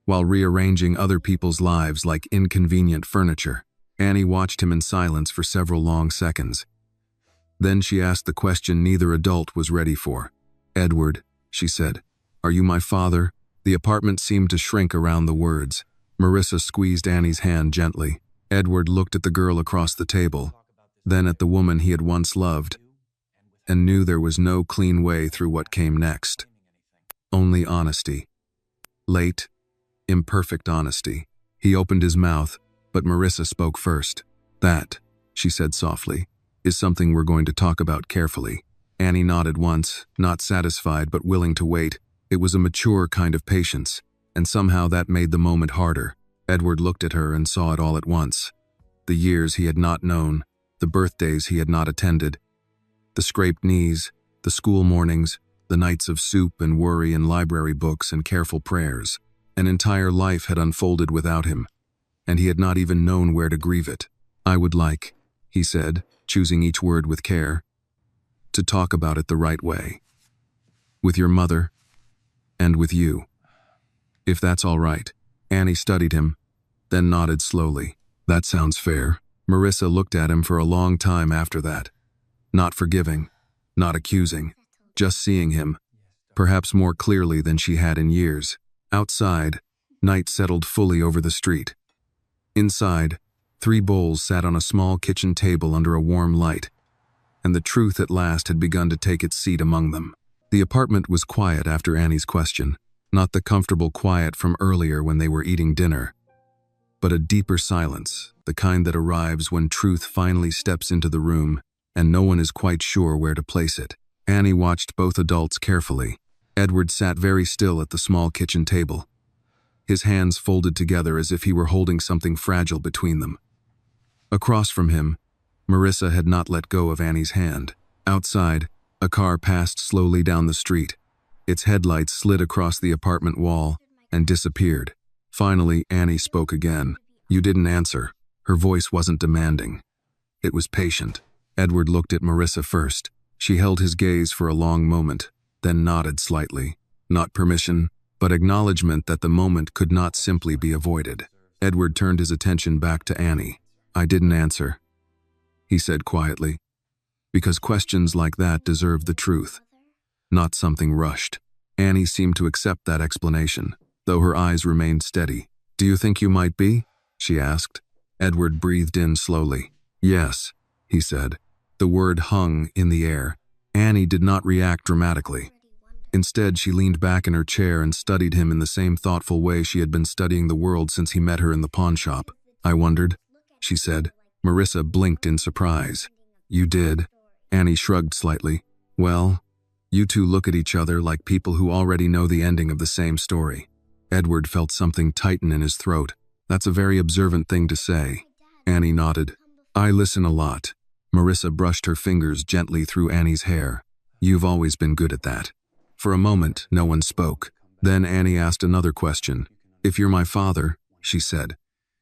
while rearranging other people's lives like inconvenient furniture. Annie watched him in silence for several long seconds. Then she asked the question neither adult was ready for. Edward, she said, are you my father? The apartment seemed to shrink around the words. Marissa squeezed Annie's hand gently. Edward looked at the girl across the table, then at the woman he had once loved, and knew there was no clean way through what came next. Only honesty. Late, imperfect honesty. He opened his mouth, but Marissa spoke first. That, she said softly, is something we're going to talk about carefully. Annie nodded once, not satisfied but willing to wait. It was a mature kind of patience, and somehow that made the moment harder. Edward looked at her and saw it all at once. The years he had not known, the birthdays he had not attended, the scraped knees, the school mornings, the nights of soup and worry and library books and careful prayers. An entire life had unfolded without him, and he had not even known where to grieve it. I would like, he said, choosing each word with care, to talk about it the right way. With your mother, and with you. If that's all right. Annie studied him, then nodded slowly. That sounds fair. Marissa looked at him for a long time after that. Not forgiving, not accusing, just seeing him, perhaps more clearly than she had in years. Outside, night settled fully over the street. Inside, 3 bowls sat on a small kitchen table under a warm light, and the truth at last had begun to take its seat among them. The apartment was quiet after Annie's question, not the comfortable quiet from earlier when they were eating dinner, but a deeper silence, the kind that arrives when truth finally steps into the room and no one is quite sure where to place it. Annie watched both adults carefully. Edward sat very still at the small kitchen table, his hands folded together as if he were holding something fragile between them. Across from him, Marissa had not let go of Annie's hand. Outside, a car passed slowly down the street. Its headlights slid across the apartment wall and disappeared. Finally, Annie spoke again. You didn't answer. Her voice wasn't demanding. It was patient. Edward looked at Marissa first. She held his gaze for a long moment, then nodded slightly. Not permission, but acknowledgement that the moment could not simply be avoided. Edward turned his attention back to Annie. I didn't answer, he said quietly. because questions like that deserve the truth, not something rushed. Annie seemed to accept that explanation, though her eyes remained steady. "Do you think you might be?" she asked. Edward breathed in slowly. "Yes," he said. The word hung in the air. Annie did not react dramatically. Instead, she leaned back in her chair and studied him in the same thoughtful way she had been studying the world since he met her in the pawn shop. "I wondered," she said. Marissa blinked in surprise. "You did?" Annie shrugged slightly. "Well, you two look at each other like people who already know the ending of the same story." Edward felt something tighten in his throat. "That's a very observant thing to say." Annie nodded. "I listen a lot." Marissa brushed her fingers gently through Annie's hair. "You've always been good at that." For a moment, no one spoke. Then Annie asked another question. "If you're my father," she said,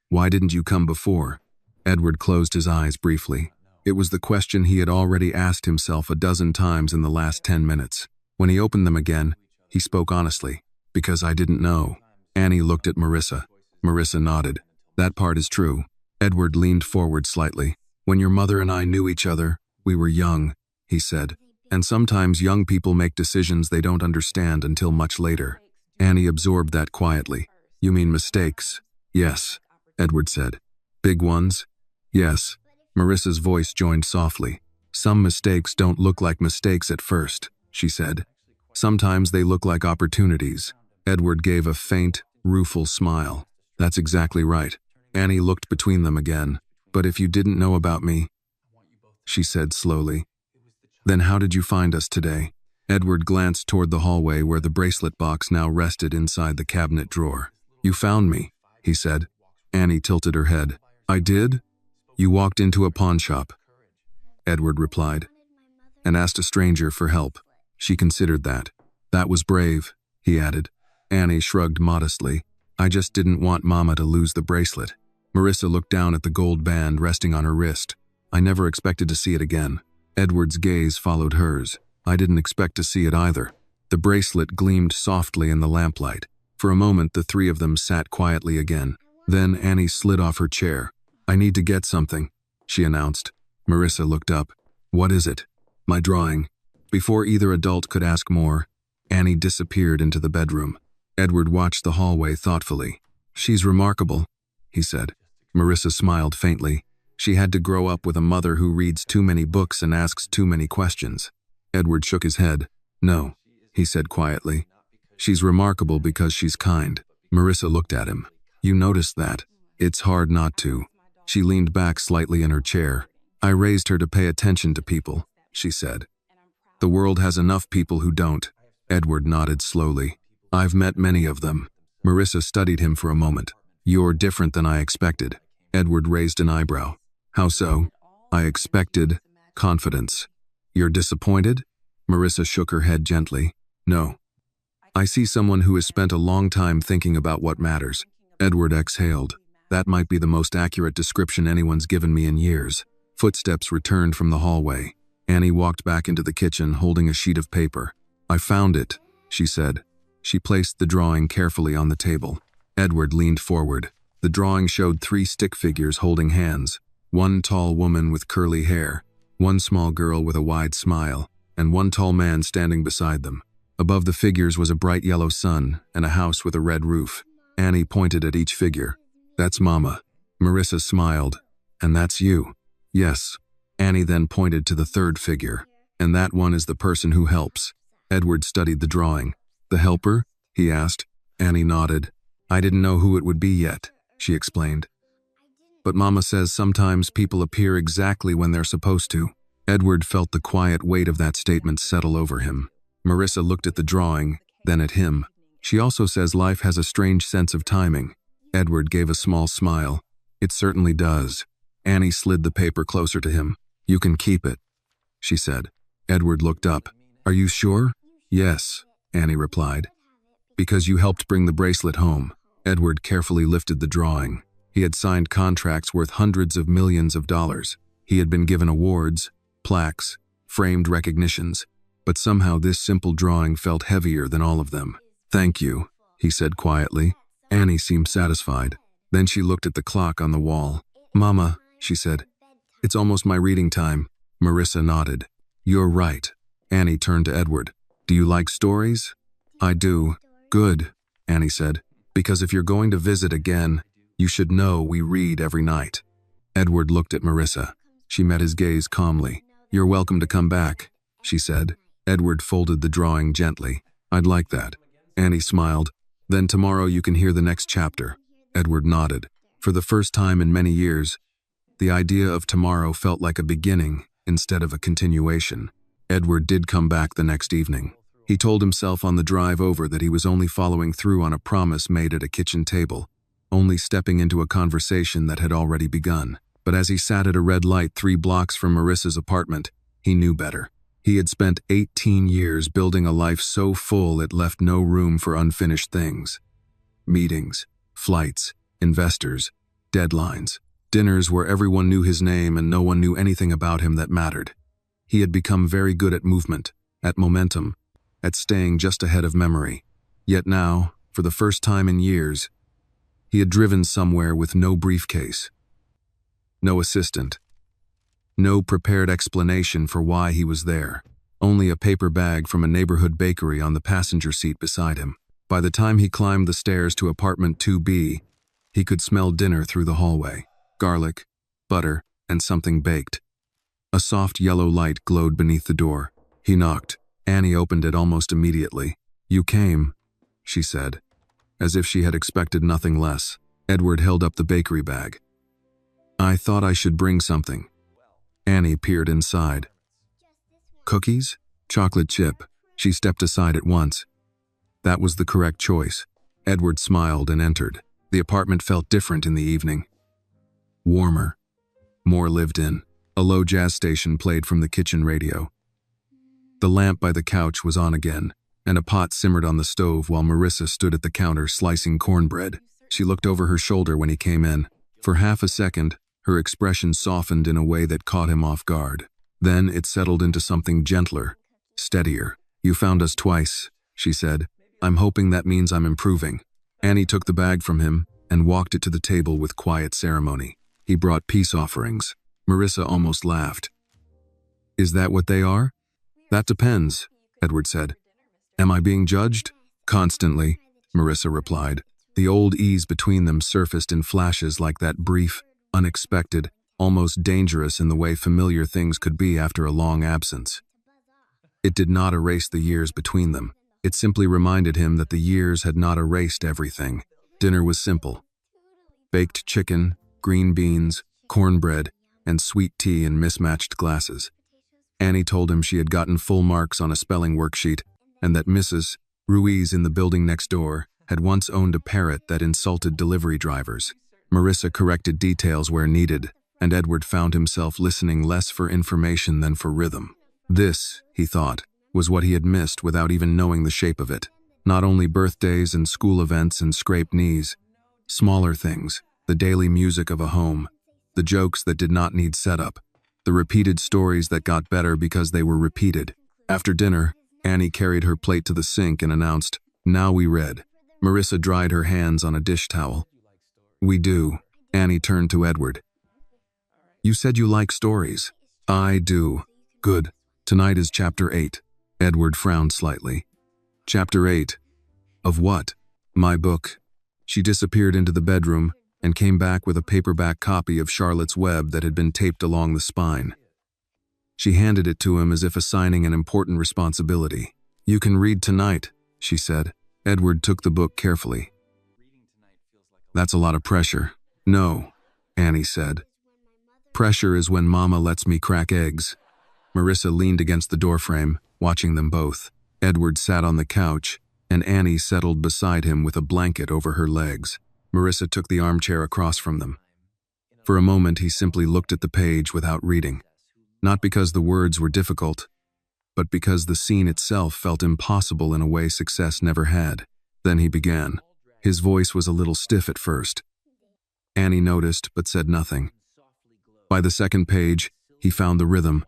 "why didn't you come before?" Edward closed his eyes briefly. It was the question he had already asked himself a dozen times in the last 10 minutes. When he opened them again, he spoke honestly. "Because I didn't know." Annie looked at Marissa. Marissa nodded. "That part is true." Edward leaned forward slightly. "When your mother and I knew each other, we were young," he said. "And sometimes young people make decisions they don't understand until much later." Annie absorbed that quietly. "You mean mistakes?" "Yes," Edward said. "Big ones?" "Yes." Marissa's voice joined softly. "Some mistakes don't look like mistakes at first," she said. "Sometimes they look like opportunities." Edward gave a faint, rueful smile. "That's exactly right." Annie looked between them again. "But if you didn't know about me," she said slowly, "then how did you find us today?" Edward glanced toward the hallway where the bracelet box now rested inside the cabinet drawer. "You found me," he said. Annie tilted her head. "I did?" "You walked into a pawn shop," Edward replied, "and asked a stranger for help." She considered that. "That was brave," he added. Annie shrugged modestly. "I just didn't want Mama to lose the bracelet." Marissa looked down at the gold band resting on her wrist. "I never expected to see it again." Edward's gaze followed hers. "I didn't expect to see it either." The bracelet gleamed softly in the lamplight. For a moment, the three of them sat quietly again. Then Annie slid off her chair. "I need to get something," she announced. Marissa looked up. "What is it?" "My drawing." Before either adult could ask more, Annie disappeared into the bedroom. Edward watched the hallway thoughtfully. "She's remarkable," he said. Marissa smiled faintly. She had to grow up with a mother who reads too many books and asks too many questions. Edward shook his head. "No," he said quietly. "She's remarkable because she's kind." Marissa looked at him. "You noticed that?" "It's hard not to." She leaned back slightly in her chair. "I raised her to pay attention to people," she said. "The world has enough people who don't." Edward nodded slowly. "I've met many of them." Marissa studied him for a moment. "You're different than I expected." Edward raised an eyebrow. "How so?" "I expected confidence." "You're disappointed?" Marissa shook her head gently. "No. I see someone who has spent a long time thinking about what matters." Edward exhaled. "That might be the most accurate description anyone's given me in years." Footsteps returned from the hallway. Annie walked back into the kitchen holding a sheet of paper. "I found it," she said. She placed the drawing carefully on the table. Edward leaned forward. The drawing showed 3 stick figures holding hands. One tall woman with curly hair, one small girl with a wide smile, and one tall man standing beside them. Above the figures was a bright yellow sun and a house with a red roof. Annie pointed at each figure. "That's Mama." Marissa smiled. "And that's you." "Yes." Annie then pointed to the third figure. "And that one is the person who helps." Edward studied the drawing. "The helper?" he asked. Annie nodded. "I didn't know who it would be yet," she explained. "But Mama says sometimes people appear exactly when they're supposed to." Edward felt the quiet weight of that statement settle over him. Marissa looked at the drawing, then at him. "She also says life has a strange sense of timing." Edward gave a small smile. "It certainly does." Annie slid the paper closer to him. "You can keep it," she said. Edward looked up. "Are you sure?" "Yes," Annie replied. "Because you helped bring the bracelet home." Edward carefully lifted the drawing. He had signed contracts worth hundreds of millions of dollars. He had been given awards, plaques, framed recognitions, but somehow this simple drawing felt heavier than all of them. "Thank you," he said quietly. Annie seemed satisfied. Then she looked at the clock on the wall. "Mama," she said, "it's almost my reading time." Marissa nodded. You're right. Annie turned to Edward. Do you like stories? I do. Good, Annie said. Because if you're going to visit again, you should know we read every night. Edward looked at Marissa. She met his gaze calmly. You're welcome to come back, she said. Edward folded the drawing gently. I'd like that. Annie smiled. Then tomorrow you can hear the next chapter. Edward nodded. For the first time in many years, the idea of tomorrow felt like a beginning instead of a continuation. Edward did come back the next evening. He told himself on the drive over that he was only following through on a promise made at a kitchen table, only stepping into a conversation that had already begun. But as he sat at a red light 3 blocks from Marissa's apartment, he knew better. He had spent 18 years building a life so full it left no room for unfinished things. Meetings, flights, investors, deadlines, dinners where everyone knew his name and no one knew anything about him that mattered. He had become very good at movement, at momentum, at staying just ahead of memory. Yet now, for the first time in years, he had driven somewhere with no briefcase, no assistant, no prepared explanation for why he was there, only a paper bag from a neighborhood bakery on the passenger seat beside him. By the time he climbed the stairs to apartment 2B, he could smell dinner through the hallway. Garlic, butter, and something baked. A soft yellow light glowed beneath the door. He knocked. Annie opened it almost immediately. You came, she said, as if she had expected nothing less. Edward held up the bakery bag. I thought I should bring something. Annie peered inside. Cookies? Chocolate chip. She stepped aside at once. That was the correct choice. Edward smiled and entered. The apartment felt different in the evening. Warmer. More lived in. A low jazz station played from the kitchen radio. The lamp by the couch was on again, and a pot simmered on the stove while Marissa stood at the counter slicing cornbread. She looked over her shoulder when he came in. For half a second, her expression softened in a way that caught him off guard. Then it settled into something gentler, steadier. You found us twice, she said. I'm hoping that means I'm improving. Annie took the bag from him and walked it to the table with quiet ceremony. He brought peace offerings. Marissa almost laughed. Is that what they are? That depends, Edward said. Am I being judged? Constantly, Marissa replied. The old ease between them surfaced in flashes like that brief, unexpected, almost dangerous in the way familiar things could be after a long absence. It did not erase the years between them. It simply reminded him that the years had not erased everything. Dinner was simple. Baked chicken, green beans, cornbread, and sweet tea in mismatched glasses. Annie told him she had gotten full marks on a spelling worksheet and that Mrs. Ruiz in the building next door had once owned a parrot that insulted delivery drivers. Marissa corrected details where needed, and Edward found himself listening less for information than for rhythm. This, he thought, was what he had missed without even knowing the shape of it. Not only birthdays and school events and scraped knees, smaller things, the daily music of a home, the jokes that did not need setup, the repeated stories that got better because they were repeated. After dinner, Annie carried her plate to the sink and announced, "Now we read." Marissa dried her hands on a dish towel. "We do." Annie turned to Edward. "You said you like stories." "I do." "Good. Tonight is chapter 8. Edward frowned slightly. "Chapter 8? Of what?" "My book." She disappeared into the bedroom and came back with a paperback copy of Charlotte's Web that had been taped along the spine. She handed it to him as if assigning an important responsibility. "You can read tonight," she said. Edward took the book carefully. "That's a lot of pressure." "No," Annie said. "Pressure is when Mama lets me crack eggs." Marissa leaned against the doorframe, watching them both. Edward sat on the couch, and Annie settled beside him with a blanket over her legs. Marissa took the armchair across from them. For a moment, he simply looked at the page without reading. Not because the words were difficult, but because the scene itself felt impossible in a way success never had. Then he began. His voice was a little stiff at first. Annie noticed, but said nothing. By the second page, he found the rhythm.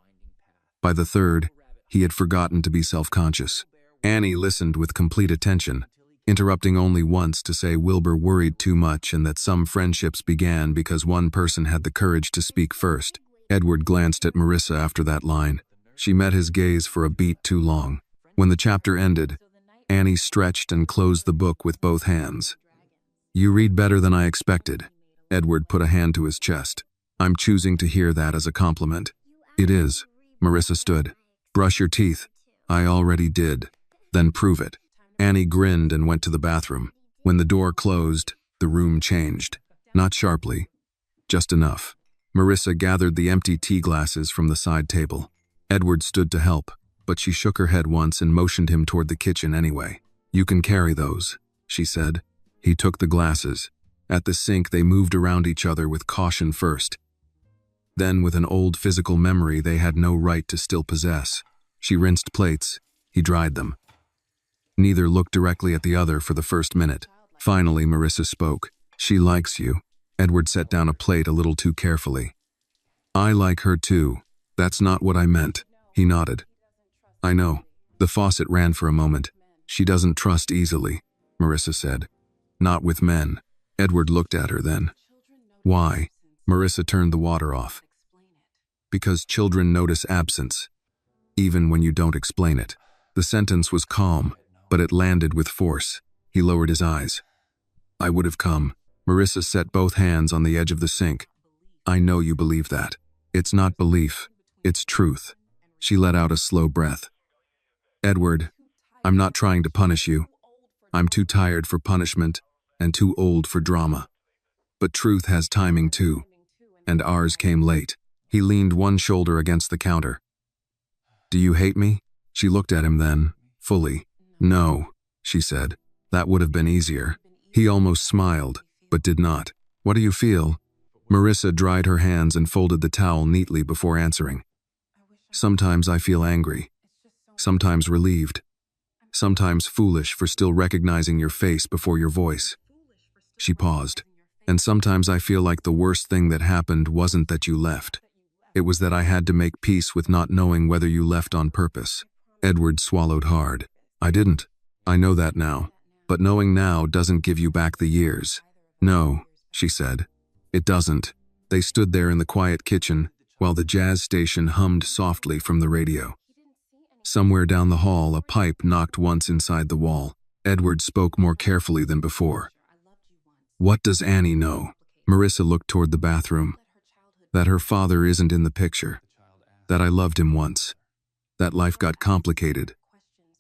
By the third, he had forgotten to be self-conscious. Annie listened with complete attention, interrupting only once to say Wilbur worried too much and that some friendships began because one person had the courage to speak first. Edward glanced at Marissa after that line. She met his gaze for a beat too long. When the chapter ended, Annie stretched and closed the book with both hands. "You read better than I expected." Edward put a hand to his chest. "I'm choosing to hear that as a compliment." "It is." Marissa stood. "Brush your teeth." "I already did." "Then prove it." Annie grinned and went to the bathroom. When the door closed, the room changed. Not sharply, just enough. Marissa gathered the empty tea glasses from the side table. Edward stood to help, but she shook her head once and motioned him toward the kitchen anyway. "You can carry those," she said. He took the glasses. At the sink, they moved around each other with caution first. Then, with an old physical memory they had no right to still possess. She rinsed plates. He dried them. Neither looked directly at the other for the first minute. Finally, Marissa spoke. "She likes you." Edward set down a plate a little too carefully. "I like her too. That's not what I meant." He nodded. "I know." The faucet ran for a moment. "She doesn't trust easily," Marissa said. "Not with men." Edward looked at her then. "Why?" Marissa turned the water off. "Because children notice absence, even when you don't explain it." The sentence was calm, but it landed with force. He lowered his eyes. "I would have come." Marissa set both hands on the edge of the sink. "I know you believe that. It's not belief, it's truth." She let out a slow breath. "Edward, I'm not trying to punish you. I'm too tired for punishment and too old for drama. But truth has timing too, and ours came late." He leaned one shoulder against the counter. "Do you hate me?" She looked at him then, fully. "No," she said. "That would have been easier." He almost smiled, but did not. "What do you feel?" Marissa dried her hands and folded the towel neatly before answering. "Sometimes I feel angry. Sometimes relieved. Sometimes foolish for still recognizing your face before your voice." She paused. "And sometimes I feel like the worst thing that happened wasn't that you left. It was that I had to make peace with not knowing whether you left on purpose." Edward swallowed hard. "I didn't. I know that now. But knowing now doesn't give you back the years." "No," she said. "It doesn't." They stood there in the quiet kitchen while the jazz station hummed softly from the radio. Somewhere down the hall, a pipe knocked once inside the wall. Edward spoke more carefully than before. "What does Annie know?" Marissa looked toward the bathroom. "That her father isn't in the picture. That I loved him once. That life got complicated.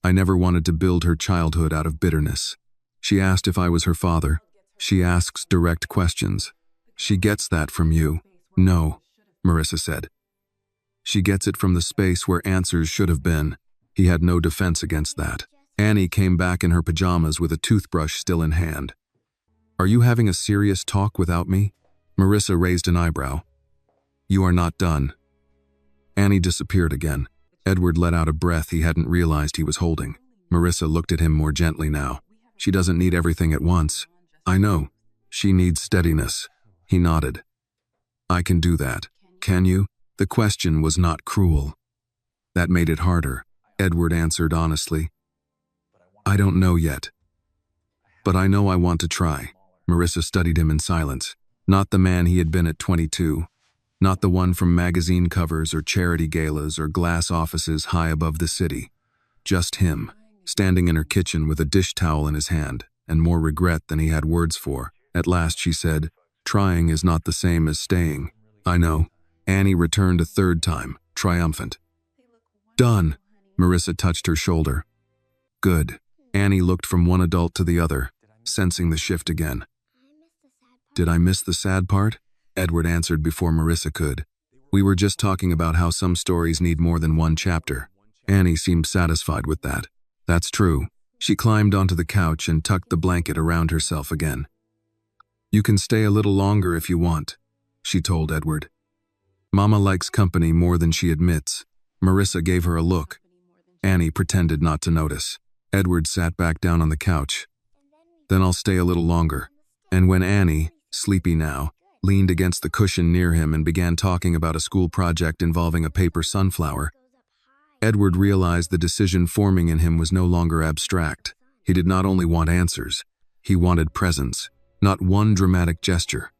I never wanted to build her childhood out of bitterness. She asked if I was her father. She asks direct questions. She gets that from you." "No," Marissa said. "She gets it from the space where answers should have been." He had no defense against that. Annie came back in her pajamas with a toothbrush still in hand. "Are you having a serious talk without me?" Marissa raised an eyebrow. "You are not done." Annie disappeared again. Edward let out a breath he hadn't realized he was holding. Marissa looked at him more gently now. "She doesn't need everything at once." "I know. She needs steadiness." He nodded. "I can do that." "Can you?" The question was not cruel. That made it harder. Edward answered honestly. "I don't know yet. But I know I want to try." Marissa studied him in silence. Not the man he had been at 22. Not the one from magazine covers or charity galas or glass offices high above the city. Just him, standing in her kitchen with a dish towel in his hand, and more regret than he had words for. At last she said, "Trying is not the same as staying." "I know." Annie returned a third time, triumphant. "Done." Marissa touched her shoulder. "Good." Annie looked from one adult to the other, sensing the shift again. "Did I miss the sad part?" Edward answered before Marissa could. "We were just talking about how some stories need more than one chapter." Annie seemed satisfied with that. "That's true." She climbed onto the couch and tucked the blanket around herself again. "You can stay a little longer if you want," she told Edward. "Mama likes company more than she admits." Marissa gave her a look. Annie pretended not to notice. Edward sat back down on the couch. "Then I'll stay a little longer." And when Annie, sleepy now, leaned against the cushion near him and began talking about a school project involving a paper sunflower, Edward realized the decision forming in him was no longer abstract. He did not only want answers, he wanted presence. Not one dramatic gesture.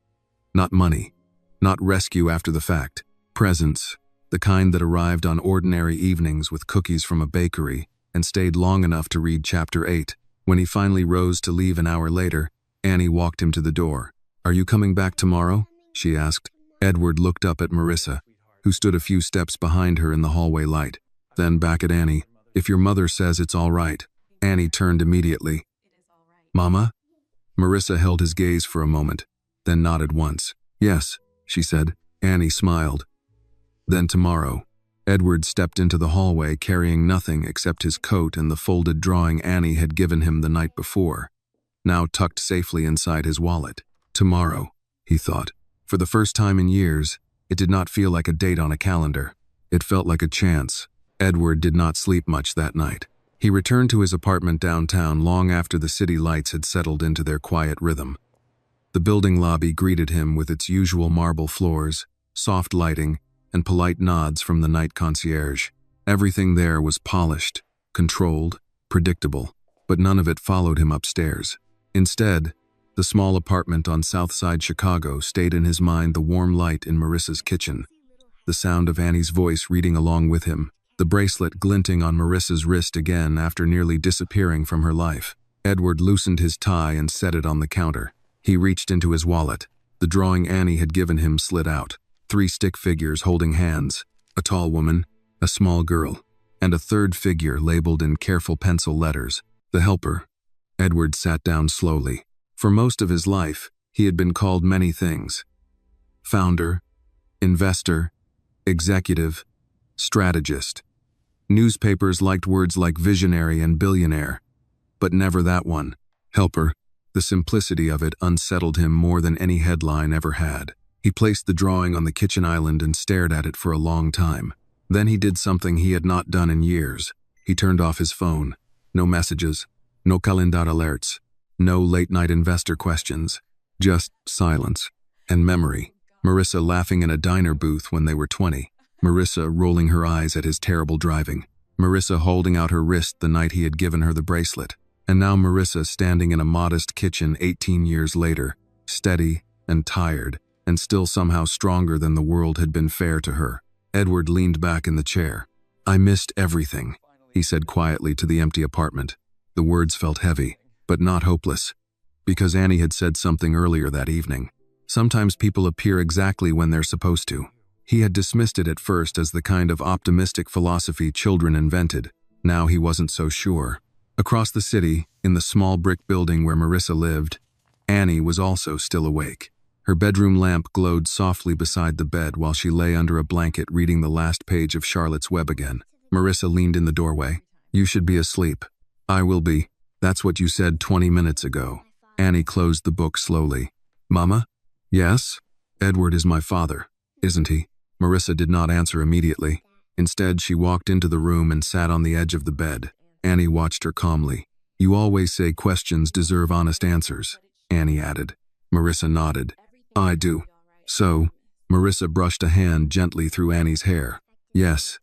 Not money. Not rescue after the fact. Presents, the kind that arrived on ordinary evenings with cookies from a bakery and stayed long enough to read chapter 8. When he finally rose to leave an hour later, Annie walked him to the door. "Are you coming back tomorrow?" she asked. Edward looked up at Marissa, who stood a few steps behind her in the hallway light. Then back at Annie. "If your mother says it's all right." Annie turned immediately. "Mama?" Marissa held his gaze for a moment, then nodded once. "Yes," she said. Annie smiled. Then tomorrow. Edward stepped into the hallway carrying nothing except his coat and the folded drawing Annie had given him the night before, now tucked safely inside his wallet. Tomorrow, he thought. For the first time in years, it did not feel like a date on a calendar. It felt like a chance. Edward did not sleep much that night. He returned to his apartment downtown long after the city lights had settled into their quiet rhythm. The building lobby greeted him with its usual marble floors, soft lighting, and polite nods from the night concierge. Everything there was polished, controlled, predictable, but none of it followed him upstairs. Instead, the small apartment on South Side Chicago stayed in his mind, the warm light in Marissa's kitchen, the sound of Annie's voice reading along with him, the bracelet glinting on Marissa's wrist again after nearly disappearing from her life. Edward loosened his tie and set it on the counter. He reached into his wallet. The drawing Annie had given him slid out. 3 stick figures holding hands, a tall woman, a small girl, and a third figure labeled in careful pencil letters, the helper. Edward sat down slowly. For most of his life, he had been called many things. Founder, investor, executive, strategist. Newspapers liked words like visionary and billionaire, but never that one, helper. The simplicity of it unsettled him more than any headline ever had. He placed the drawing on the kitchen island and stared at it for a long time. Then he did something he had not done in years. He turned off his phone. No messages, no calendar alerts, no late-night investor questions. Just silence and memory. Marissa laughing in a diner booth when they were 20. Marissa rolling her eyes at his terrible driving. Marissa holding out her wrist the night he had given her the bracelet. And now Marissa standing in a modest kitchen 18 years later, steady and tired, and still somehow stronger than the world had been fair to her. Edward leaned back in the chair. "I missed everything," he said quietly to the empty apartment. The words felt heavy, but not hopeless, because Annie had said something earlier that evening. Sometimes people appear exactly when they're supposed to. He had dismissed it at first as the kind of optimistic philosophy children invented. Now he wasn't so sure. Across the city, in the small brick building where Marissa lived, Annie was also still awake. Her bedroom lamp glowed softly beside the bed while she lay under a blanket reading the last page of Charlotte's Web again. Marissa leaned in the doorway. "You should be asleep." "I will be. That's what you said 20 minutes ago." Annie closed the book slowly. "Mama?" "Yes?" "Edward is my father, isn't he?" Marissa did not answer immediately. Instead, she walked into the room and sat on the edge of the bed. Annie watched her calmly. "You always say questions deserve honest answers," Annie added. Marissa nodded. "I do." "So?" Marissa brushed a hand gently through Annie's hair. "Yes,"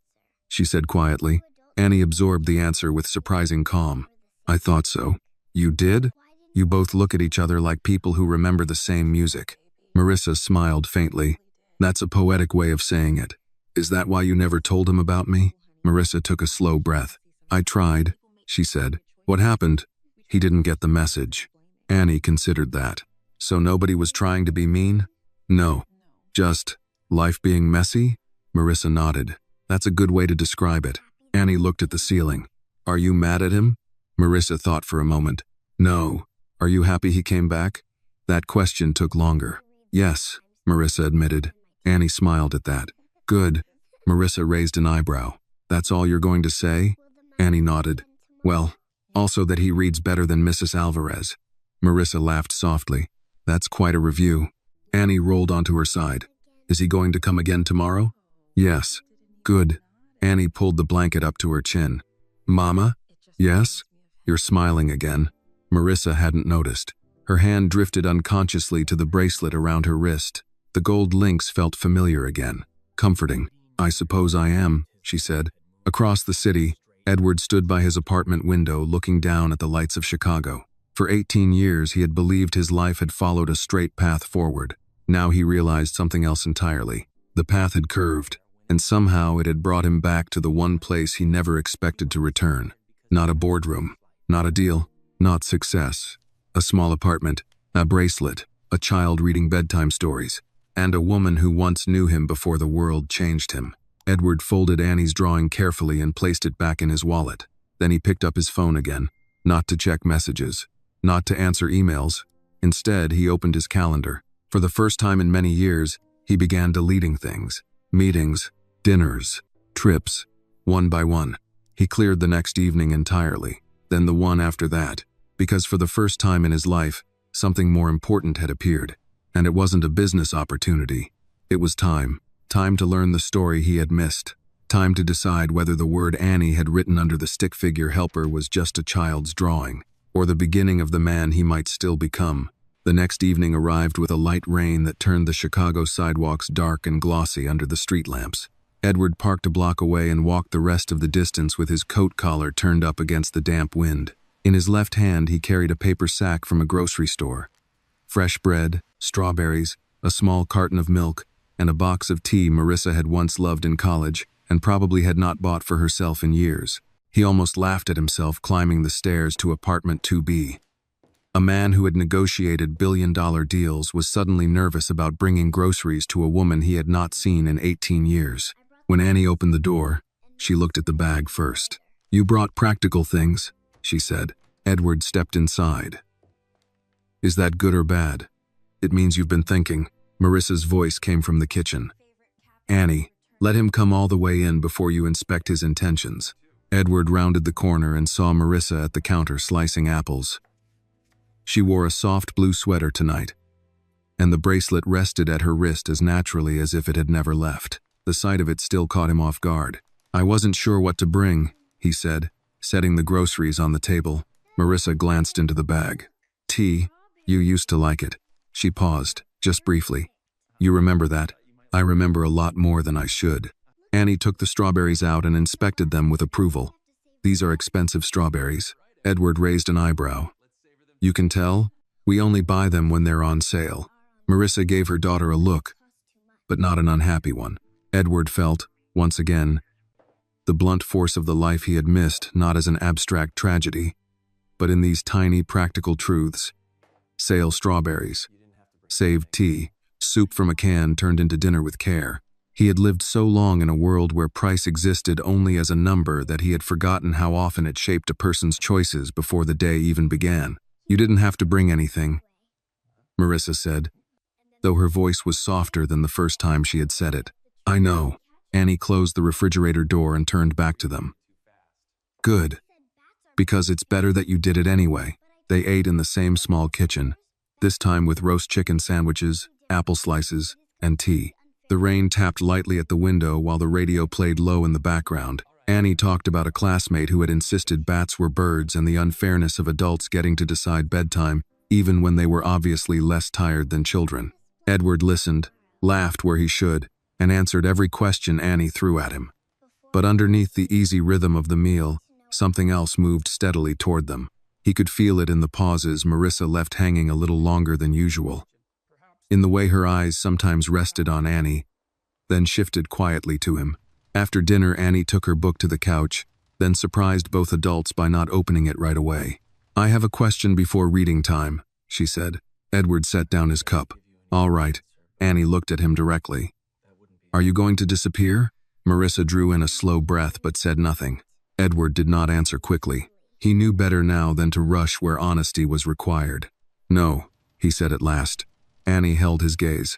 she said quietly. Annie absorbed the answer with surprising calm. "I thought so." "You did?" You both look at each other like people who remember the same music. Marissa smiled faintly. "That's a poetic way of saying it. Is that why you never told him about me?" Marissa took a slow breath. "I tried," she said. "What happened?" "He didn't get the message." Annie considered that. "So nobody was trying to be mean?" "No. Just life being messy?" Marissa nodded. "That's a good way to describe it." Annie looked at the ceiling. "Are you mad at him?" Marissa thought for a moment. "No. Are you happy he came back?" That question took longer. "Yes," Marissa admitted. Annie smiled at that. "Good." Marissa raised an eyebrow. "That's all you're going to say?" Annie nodded. "Well, also that he reads better than Mrs. Alvarez." Marissa laughed softly. "That's quite a review." Annie rolled onto her side. "Is he going to come again tomorrow?" "Yes." "Good." Annie pulled the blanket up to her chin. "Mama?" "Yes?" "You're smiling again." Marissa hadn't noticed. Her hand drifted unconsciously to the bracelet around her wrist. The gold links felt familiar again. Comforting. "I suppose I am," she said. Across the city, Edward stood by his apartment window looking down at the lights of Chicago. For 18 years, he had believed his life had followed a straight path forward. Now he realized something else entirely. The path had curved, and somehow it had brought him back to the one place he never expected to return. Not a boardroom, not a deal, not success. A small apartment, a bracelet, a child reading bedtime stories, and a woman who once knew him before the world changed him. Edward folded Annie's drawing carefully and placed it back in his wallet. Then he picked up his phone again, not to check messages, not to answer emails. Instead, he opened his calendar. For the first time in many years, he began deleting things. Meetings, dinners, trips, one by one. He cleared the next evening entirely, then the one after that, because for the first time in his life, something more important had appeared. And it wasn't a business opportunity. It was time. Time to learn the story he had missed. Time to decide whether the word Annie had written under the stick figure helper was just a child's drawing, or the beginning of the man he might still become. The next evening arrived with a light rain that turned the Chicago sidewalks dark and glossy under the street lamps. Edward parked a block away and walked the rest of the distance with his coat collar turned up against the damp wind. In his left hand, he carried a paper sack from a grocery store. Fresh bread, strawberries, a small carton of milk, and a box of tea Marissa had once loved in college and probably had not bought for herself in years. He almost laughed at himself climbing the stairs to apartment 2B. A man who had negotiated billion-dollar deals was suddenly nervous about bringing groceries to a woman he had not seen in 18 years. When Annie opened the door, she looked at the bag first. "You brought practical things," she said. Edward stepped inside. "Is that good or bad?" "It means you've been thinking." Marissa's voice came from the kitchen. "Annie, let him come all the way in before you inspect his intentions." Edward rounded the corner and saw Marissa at the counter slicing apples. She wore a soft blue sweater tonight, and the bracelet rested at her wrist as naturally as if it had never left. The sight of it still caught him off guard. "I wasn't sure what to bring," he said, setting the groceries on the table. Marissa glanced into the bag. "Tea, you used to like it." She paused, just briefly. "You remember that?" "I remember a lot more than I should." Annie took the strawberries out and inspected them with approval. "These are expensive strawberries." Edward raised an eyebrow. "You can tell? We only buy them when they're on sale." Marissa gave her daughter a look, but not an unhappy one. Edward felt, once again, the blunt force of the life he had missed, not as an abstract tragedy, but in these tiny practical truths. Sale strawberries, saved tea, soup from a can turned into dinner with care. He had lived so long in a world where price existed only as a number that he had forgotten how often it shaped a person's choices before the day even began. "You didn't have to bring anything," Marissa said, though her voice was softer than the first time she had said it. "I know." Annie closed the refrigerator door and turned back to them. "Good. Because it's better that you did it anyway." They ate in the same small kitchen, this time with roast chicken sandwiches, apple slices, and tea. The rain tapped lightly at the window while the radio played low in the background. Annie talked about a classmate who had insisted bats were birds and the unfairness of adults getting to decide bedtime, even when they were obviously less tired than children. Edward listened, laughed where he should, and answered every question Annie threw at him. But underneath the easy rhythm of the meal, something else moved steadily toward them. He could feel it in the pauses Marissa left hanging a little longer than usual, in the way her eyes sometimes rested on Annie, then shifted quietly to him. After dinner, Annie took her book to the couch, then surprised both adults by not opening it right away. "I have a question before reading time," she said. Edward set down his cup. "All right." Annie looked at him directly. "Are you going to disappear?" Marissa drew in a slow breath but said nothing. Edward did not answer quickly. He knew better now than to rush where honesty was required. "No," he said at last. Annie held his gaze.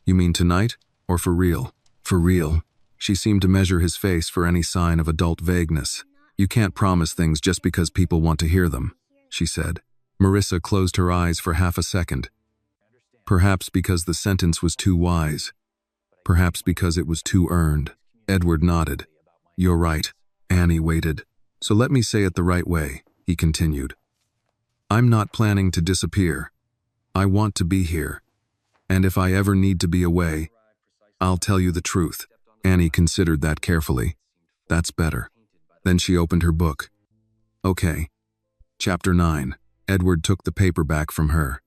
"You mean tonight, or for real?" "For real." She seemed to measure his face for any sign of adult vagueness. "You can't promise things just because people want to hear them," she said. Marissa closed her eyes for half a second. Perhaps because the sentence was too wise. Perhaps because it was too earned. Edward nodded. "You're right." Annie waited. "So let me say it the right way," he continued. "I'm not planning to disappear. I want to be here. And if I ever need to be away, I'll tell you the truth." Annie considered that carefully. "That's better." Then she opened her book. "Okay. Chapter 9. Edward took the paperback from her.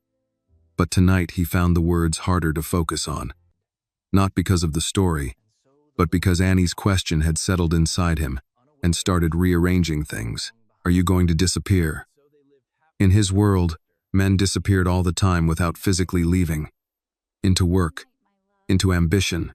But tonight he found the words harder to focus on. not because of the story, but because Annie's question had settled inside him and started rearranging things. Are you going to disappear? In his world, men disappeared all the time without physically leaving. Into work, into ambition,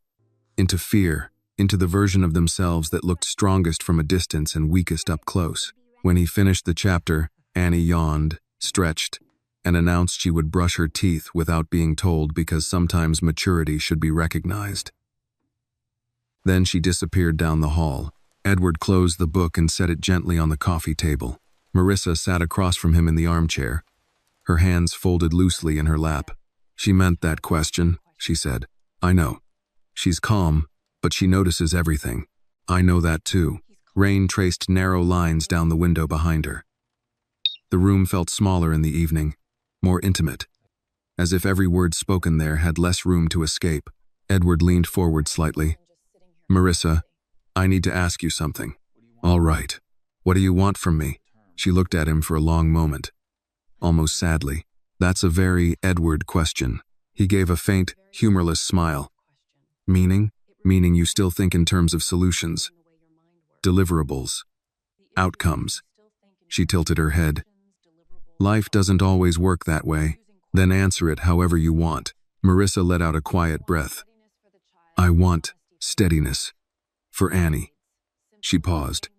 into fear, into the version of themselves that looked strongest from a distance and weakest up close. When he finished the chapter, Annie yawned, stretched, and announced she would brush her teeth without being told because sometimes maturity should be recognized. Then she disappeared down the hall. Edward closed the book and set it gently on the coffee table. Marissa sat across from him in the armchair, her hands folded loosely in her lap. She meant that question, she said. I know. She's calm, but she notices everything. I know that too. Rain traced narrow lines down the window behind her. The room felt smaller in the evening, more intimate, as if every word spoken there had less room to escape. Edward leaned forward slightly. Marissa, I need to ask you something. All right. What do you want from me? She looked at him for a long moment, almost sadly. That's a very Edward question. He gave a faint, humorless smile. Meaning? Meaning you still think in terms of solutions, deliverables, outcomes. She tilted her head. Life doesn't always work that way. Then answer it however you want. Marissa let out a quiet breath. I want steadiness. For Annie. She paused.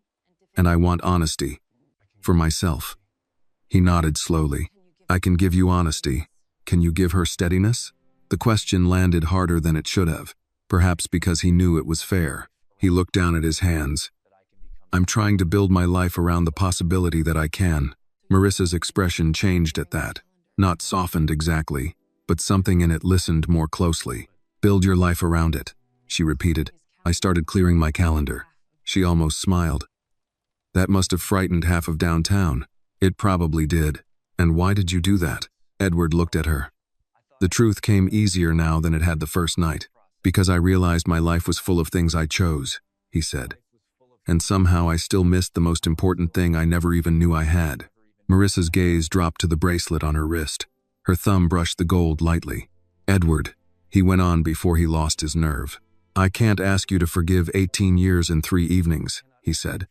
And I want honesty. For myself. He nodded slowly. I can give you honesty. Can you give her steadiness? The question landed harder than it should have, perhaps because he knew it was fair. He looked down at his hands. I'm trying to build my life around the possibility that I can. Marissa's expression changed at that. Not softened exactly, but something in it listened more closely. Build your life around it, she repeated. I started clearing my calendar. She almost smiled. That must have frightened half of downtown. It probably did. And why did you do that? Edward looked at her. The truth came easier now than it had the first night. Because I realized my life was full of things I chose, he said. And somehow I still missed the most important thing I never even knew I had. Marissa's gaze dropped to the bracelet on her wrist. Her thumb brushed the gold lightly. Edward, he went on before he lost his nerve. I can't ask you to forgive 18 years and 3 evenings, he said.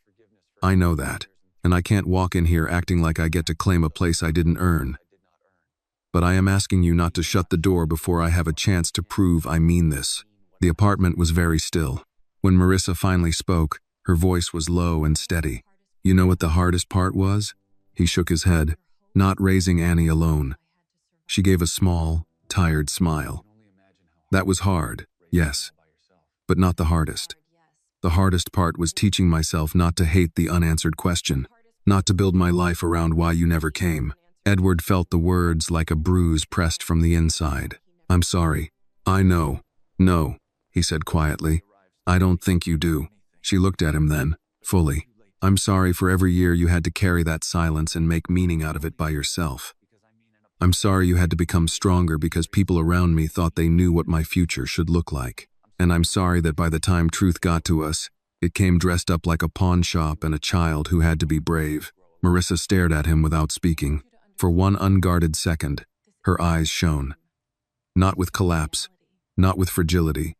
I know that, and I can't walk in here acting like I get to claim a place I didn't earn. But I am asking you not to shut the door before I have a chance to prove I mean this. The apartment was very still. When Marissa finally spoke, her voice was low and steady. You know what the hardest part was? He shook his head, not raising Annie alone. She gave a small, tired smile. That was hard, yes, but not the hardest. The hardest part was teaching myself not to hate the unanswered question, not to build my life around why you never came. Edward felt the words like a bruise pressed from the inside. I'm sorry. I know. No, he said quietly. I don't think you do. She looked at him then, fully. I'm sorry for every year you had to carry that silence and make meaning out of it by yourself. I'm sorry you had to become stronger because people around me thought they knew what my future should look like. And I'm sorry that by the time truth got to us, it came dressed up like a pawn shop and a child who had to be brave. Marissa stared at him without speaking. For one unguarded second, her eyes shone. Not with collapse, not with fragility,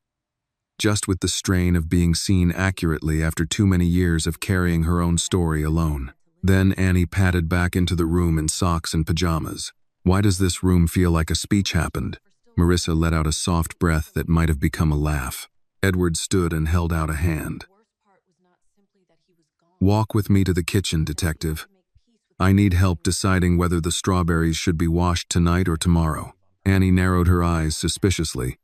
just with the strain of being seen accurately after too many years of carrying her own story alone. Then Annie padded back into the room in socks and pajamas. Why does this room feel like a speech happened? Marissa let out a soft breath that might have become a laugh. Edward stood and held out a hand. Walk with me to the kitchen, detective. I need help deciding whether the strawberries should be washed tonight or tomorrow. Annie narrowed her eyes suspiciously.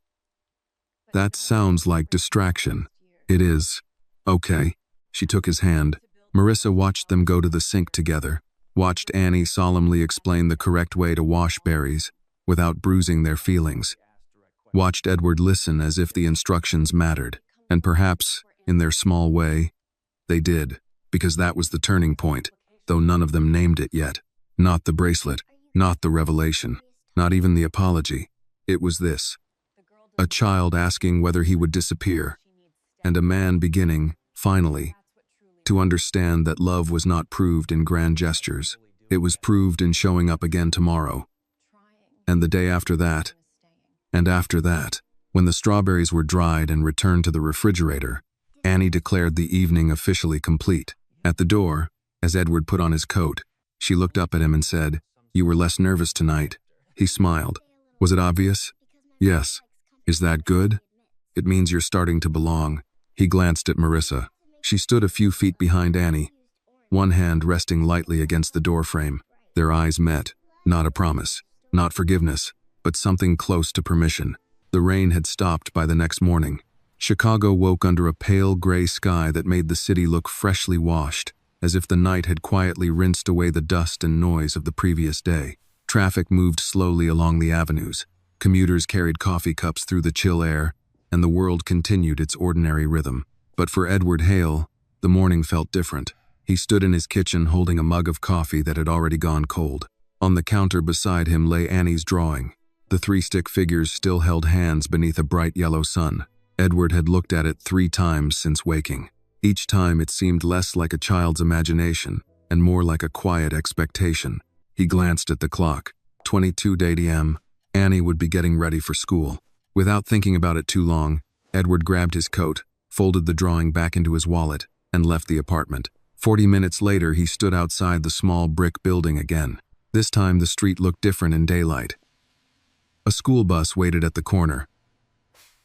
That sounds like distraction. It is. Okay. She took his hand. Marissa watched them go to the sink together, watched Annie solemnly explain the correct way to wash berries without bruising their feelings, watched Edward listen as if the instructions mattered, and perhaps, in their small way, they did, because that was the turning point, though none of them named it yet. Not the bracelet, not the revelation, not even the apology. It was this. A child asking whether he would disappear, and a man beginning, finally, to understand that love was not proved in grand gestures. It was proved in showing up again tomorrow, and the day after that, and after that. When the strawberries were dried and returned to the refrigerator, Annie declared the evening officially complete. At the door, as Edward put on his coat, she looked up at him and said, "You were less nervous tonight." He smiled. "Was it obvious?" "Yes." "Is that good?" "It means you're starting to belong." He glanced at Marissa. She stood a few feet behind Annie, one hand resting lightly against the doorframe. Their eyes met. Not a promise, not forgiveness, but something close to permission. The rain had stopped by the next morning. Chicago woke under a pale gray sky that made the city look freshly washed, as if the night had quietly rinsed away the dust and noise of the previous day. Traffic moved slowly along the avenues. Commuters carried coffee cups through the chill air, and the world continued its ordinary rhythm. But for Edward Hale, the morning felt different. He stood in his kitchen holding a mug of coffee that had already gone cold. On the counter beside him lay Annie's drawing. The three stick figures still held hands beneath a bright yellow sun. Edward had looked at it 3 times since waking. Each time it seemed less like a child's imagination and more like a quiet expectation. He glanced at the clock. 22:80 a.m. Annie would be getting ready for school. Without thinking about it too long, Edward grabbed his coat, folded the drawing back into his wallet, and left the apartment. 40 minutes later, he stood outside the small brick building again. This time, the street looked different in daylight. A school bus waited at the corner.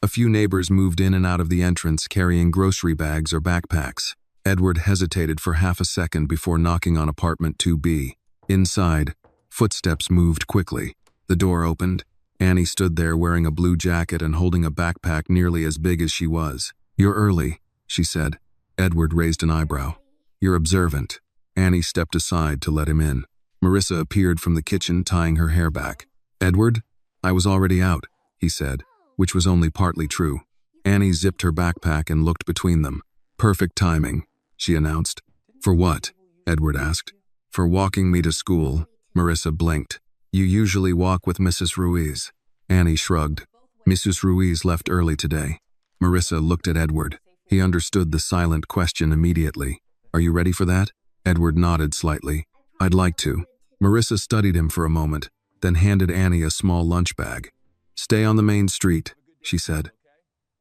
A few neighbors moved in and out of the entrance carrying grocery bags or backpacks. Edward hesitated for half a second before knocking on apartment 2B. Inside, footsteps moved quickly. The door opened. Annie stood there wearing a blue jacket and holding a backpack nearly as big as she was. "You're early," she said. Edward raised an eyebrow. "You're observant." Annie stepped aside to let him in. Marissa appeared from the kitchen tying her hair back. "Edward, I was already out," he said, which was only partly true. Annie zipped her backpack and looked between them. "Perfect timing," she announced. "For what?" Edward asked. "For walking me to school." Marissa blinked. "You usually walk with Mrs. Ruiz." Annie shrugged. "Mrs. Ruiz left early today." Marissa looked at Edward. He understood the silent question immediately. "Are you ready for that?" Edward nodded slightly. "I'd like to." Marissa studied him for a moment, then handed Annie a small lunch bag. "Stay on the main street," she said.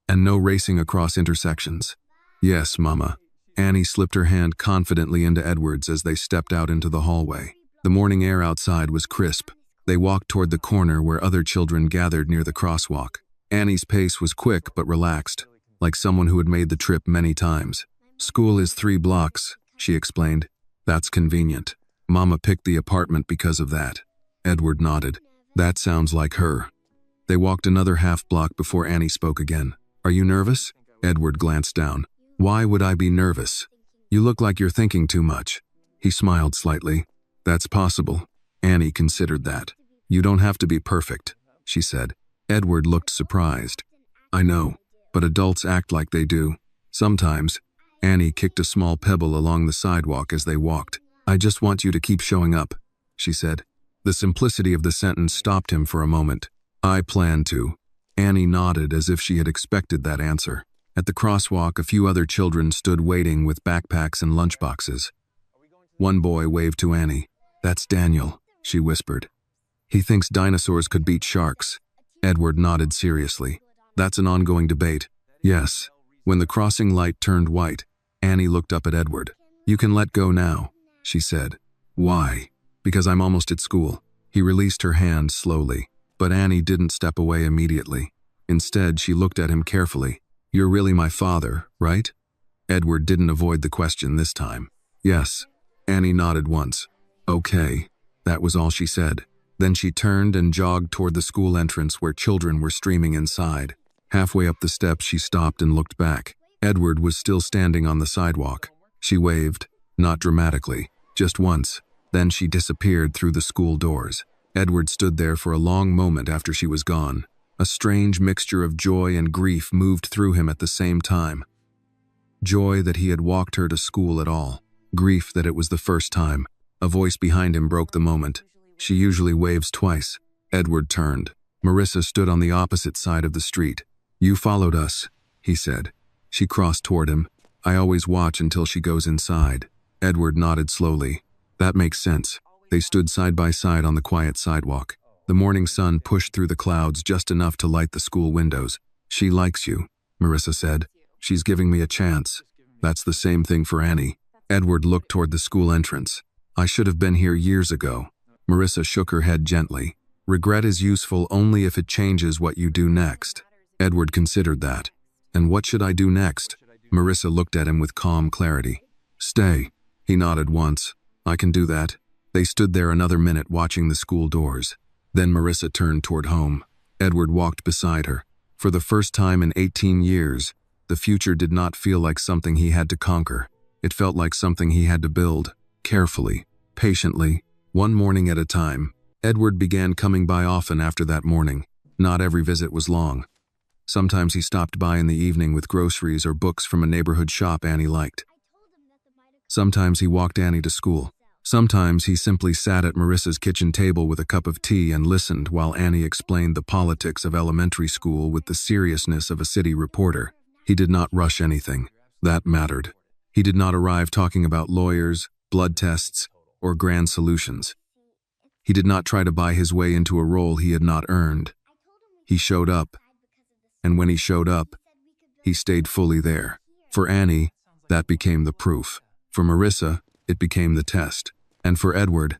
"And no racing across intersections." "Yes, Mama." Annie slipped her hand confidently into Edward's as they stepped out into the hallway. The morning air outside was crisp. They walked toward the corner where other children gathered near the crosswalk. Annie's pace was quick but relaxed, like someone who had made the trip many times. "School is 3 blocks, she explained. "That's convenient. Mama picked the apartment because of that." Edward nodded. "That sounds like her." They walked another half block before Annie spoke again. "Are you nervous?" Edward glanced down. "Why would I be nervous? You look like you're thinking too much." He smiled slightly. "That's possible." Annie considered that. "You don't have to be perfect," she said. Edward looked surprised. "I know, but adults act like they do. Sometimes." Annie kicked a small pebble along the sidewalk as they walked. "I just want you to keep showing up," she said. The simplicity of the sentence stopped him for a moment. "I plan to." Annie nodded as if she had expected that answer. At the crosswalk, a few other children stood waiting with backpacks and lunchboxes. One boy waved to Annie. "That's Daniel," she whispered. "He thinks dinosaurs could beat sharks." Edward nodded seriously. "That's an ongoing debate." "Yes." When the crossing light turned white, Annie looked up at Edward. "You can let go now," she said. "Why?" "Because I'm almost at school." He released her hand slowly, but Annie didn't step away immediately. Instead, she looked at him carefully. "You're really my father, right?" Edward didn't avoid the question this time. "Yes." Annie nodded once. "Okay." That was all she said. Then she turned and jogged toward the school entrance where children were streaming inside. Halfway up the steps, she stopped and looked back. Edward was still standing on the sidewalk. She waved, not dramatically, just once. Then she disappeared through the school doors. Edward stood there for a long moment after she was gone. A strange mixture of joy and grief moved through him at the same time. Joy that he had walked her to school at all. Grief that it was the first time. A voice behind him broke the moment. "She usually waves twice." Edward turned. Marissa stood on the opposite side of the street. "You followed us," he said. She crossed toward him. "I always watch until she goes inside." Edward nodded slowly. "That makes sense." They stood side by side on the quiet sidewalk. The morning sun pushed through the clouds just enough to light the school windows. She likes you, Marissa said. She's giving me a chance. That's the same thing for Annie. Edward looked toward the school entrance. I should have been here years ago. Marissa shook her head gently. Regret is useful only if it changes what you do next. Edward considered that. And what should I do next? Marissa looked at him with calm clarity. Stay. He nodded once. I can do that. They stood there another minute watching the school doors. Then Marissa turned toward home. Edward walked beside her. For the first time in 18 years, the future did not feel like something he had to conquer. It felt like something he had to build, carefully, patiently, one morning at a time. Edward began coming by often after that morning. Not every visit was long. Sometimes he stopped by in the evening with groceries or books from a neighborhood shop Annie liked. Sometimes he walked Annie to school. Sometimes he simply sat at Marissa's kitchen table with a cup of tea and listened while Annie explained the politics of elementary school with the seriousness of a city reporter. He did not rush anything. That mattered. He did not arrive talking about lawyers, blood tests, or grand solutions. He did not try to buy his way into a role he had not earned. He showed up, and when he showed up, he stayed fully there. For Annie, that became the proof. For Marissa, it became the test. And for Edward,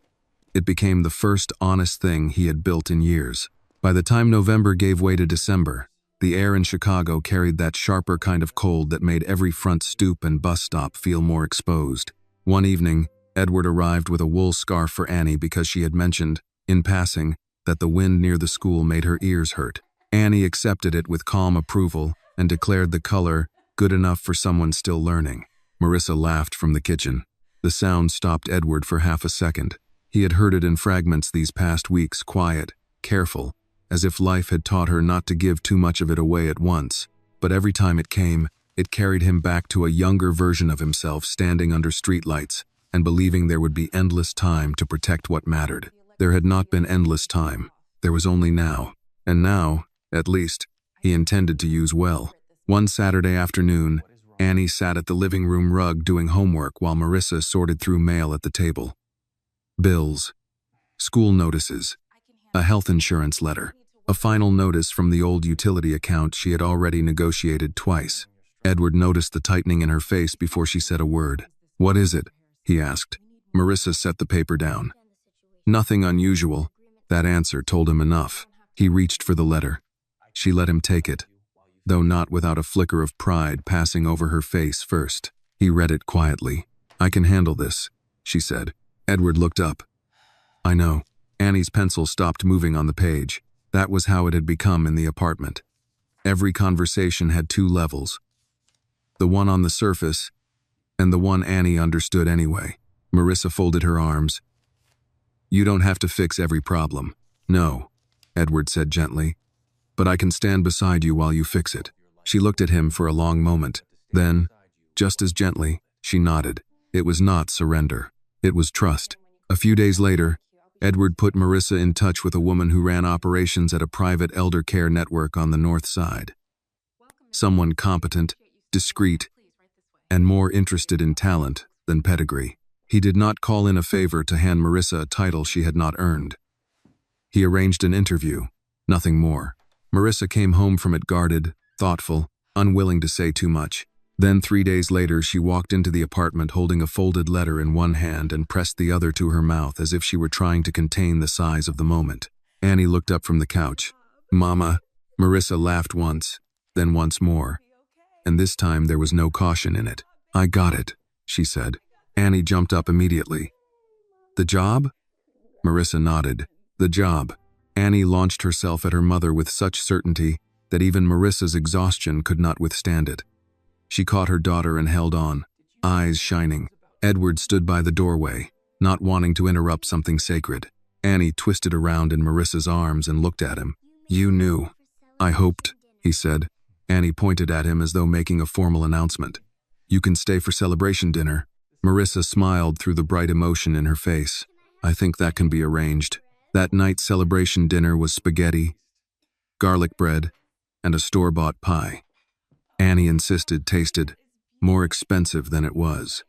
it became the first honest thing he had built in years. By the time November gave way to December, the air in Chicago carried that sharper kind of cold that made every front stoop and bus stop feel more exposed. One evening, Edward arrived with a wool scarf for Annie because she had mentioned, in passing, that the wind near the school made her ears hurt. Annie accepted it with calm approval and declared the color good enough for someone still learning. Marissa laughed from the kitchen. The sound stopped Edward for half a second. He had heard it in fragments these past weeks, quiet, careful, as if life had taught her not to give too much of it away at once. But every time it came, it carried him back to a younger version of himself standing under streetlights and believing there would be endless time to protect what mattered. There had not been endless time. There was only now. And now, at least, he intended to use well. One Saturday afternoon, Annie sat at the living room rug doing homework while Marissa sorted through mail at the table. Bills, school notices, a health insurance letter, a final notice from the old utility account she had already negotiated twice. Edward noticed the tightening in her face before she said a word. What is it? He asked. Marissa set the paper down. Nothing unusual. That answer told him enough. He reached for the letter. She let him take it, though not without a flicker of pride passing over her face first. He read it quietly. I can handle this, she said. Edward looked up. I know. Annie's pencil stopped moving on the page. That was how it had become in the apartment. Every conversation had two levels. The one on the surface, and the one Annie understood anyway. Marissa folded her arms. You don't have to fix every problem. No, Edward said gently. But I can stand beside you while you fix it. She looked at him for a long moment. Then, just as gently, she nodded. It was not surrender. It was trust. A few days later, Edward put Marissa in touch with a woman who ran operations at a private elder care network on the north side. Someone competent, discreet, and more interested in talent than pedigree. He did not call in a favor to hand Marissa a title she had not earned. He arranged an interview, nothing more. Marissa came home from it guarded, thoughtful, unwilling to say too much. Then 3 days later, she walked into the apartment holding a folded letter in one hand and pressed the other to her mouth as if she were trying to contain the size of the moment. Annie looked up from the couch. Mama. Marissa laughed once, then once more. And this time there was no caution in it. I got it, she said. Annie jumped up immediately. The job? Marissa nodded. The job. Annie launched herself at her mother with such certainty that even Marissa's exhaustion could not withstand it. She caught her daughter and held on, eyes shining. Edward stood by the doorway, not wanting to interrupt something sacred. Annie twisted around in Marissa's arms and looked at him. You knew. I hoped, he said. Annie pointed at him as though making a formal announcement. You can stay for celebration dinner. Marissa smiled through the bright emotion in her face. I think that can be arranged. That night's celebration dinner was spaghetti, garlic bread, and a store-bought pie. Annie insisted tasted more expensive than it was.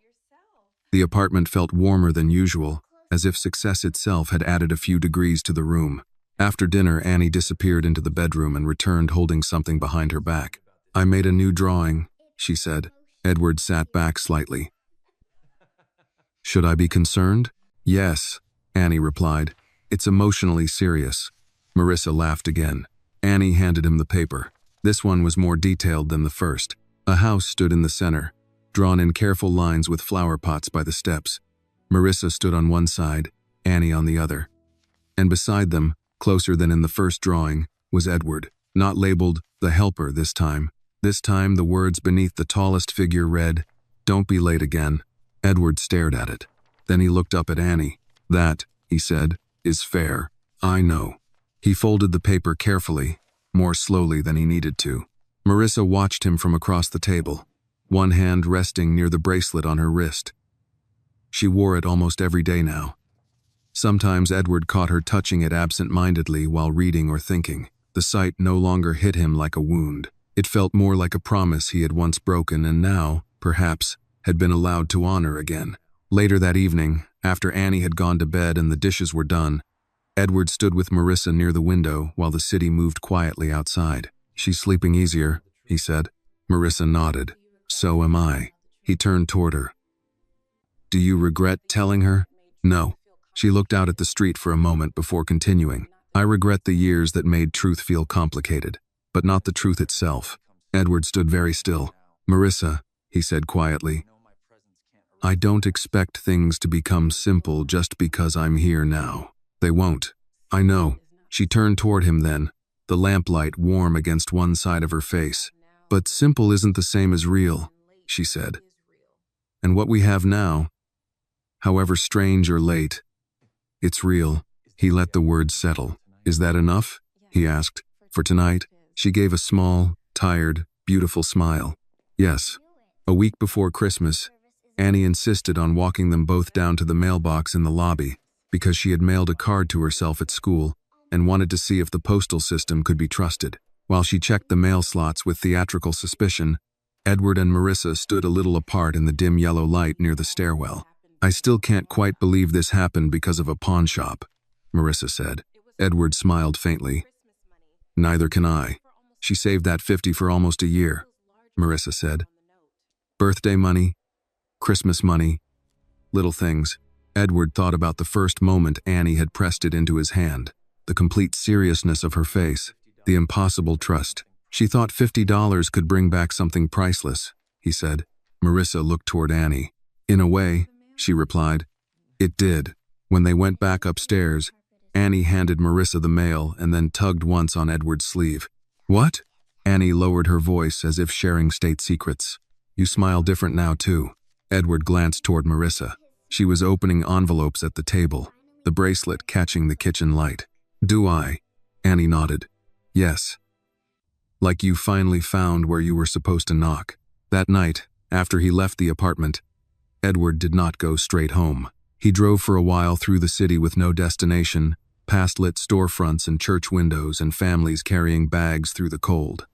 The apartment felt warmer than usual, as if success itself had added a few degrees to the room. After dinner, Annie disappeared into the bedroom and returned holding something behind her back. "I made a new drawing," she said. Edward sat back slightly. "Should I be concerned?" "Yes," Annie replied. "It's emotionally serious." Marissa laughed again. Annie handed him the paper. This one was more detailed than the first. A house stood in the center, drawn in careful lines with flower pots by the steps. Marissa stood on one side, Annie on the other. And beside them, closer than in the first drawing, was Edward, not labeled the helper this time. This time the words beneath the tallest figure read, "Don't be late again." Edward stared at it. Then he looked up at Annie. "That," he said, "is fair. I know." He folded the paper carefully, more slowly than he needed to. Marissa watched him from across the table, one hand resting near the bracelet on her wrist. She wore it almost every day now. Sometimes Edward caught her touching it absent-mindedly while reading or thinking. The sight no longer hit him like a wound. It felt more like a promise he had once broken and now, perhaps, had been allowed to honor again. Later that evening, after Annie had gone to bed and the dishes were done, Edward stood with Marissa near the window while the city moved quietly outside. "She's sleeping easier," he said. Marissa nodded. "So am I." He turned toward her. "Do you regret telling her?" "No." She looked out at the street for a moment before continuing. "I regret the years that made truth feel complicated, but not the truth itself." Edward stood very still. "Marissa," he said quietly, "I don't expect things to become simple just because I'm here now. They won't. I know." She turned toward him then, the lamplight warm against one side of her face. "But simple isn't the same as real," she said. "And what we have now, however strange or late, it's real." He let the words settle. "Is that enough?" he asked. "For tonight?" She gave a small, tired, beautiful smile. "Yes." A week before Christmas, Annie insisted on walking them both down to the mailbox in the lobby because she had mailed a card to herself at school and wanted to see if the postal system could be trusted. While she checked the mail slots with theatrical suspicion, Edward and Marissa stood a little apart in the dim yellow light near the stairwell. "I still can't quite believe this happened because of a pawn shop," Marissa said. Edward smiled faintly. "Neither can I. She saved that 50 for almost a year," Marissa said. "Birthday money, Christmas money, little things." Edward thought about the first moment Annie had pressed it into his hand, the complete seriousness of her face, the impossible trust. She thought $50 could bring back something priceless, he said. Marissa looked toward Annie. "In a way," she replied. "It did." When they went back upstairs, Annie handed Marissa the mail and then tugged once on Edward's sleeve. "What?" Annie lowered her voice as if sharing state secrets. "You smile different now, too." Edward glanced toward Marissa. She was opening envelopes at the table, the bracelet catching the kitchen light. "Do I?" Annie nodded. "Yes. Like you finally found where you were supposed to knock." That night, after he left the apartment, Edward did not go straight home. He drove for a while through the city with no destination, past lit storefronts and church windows and families carrying bags through the cold.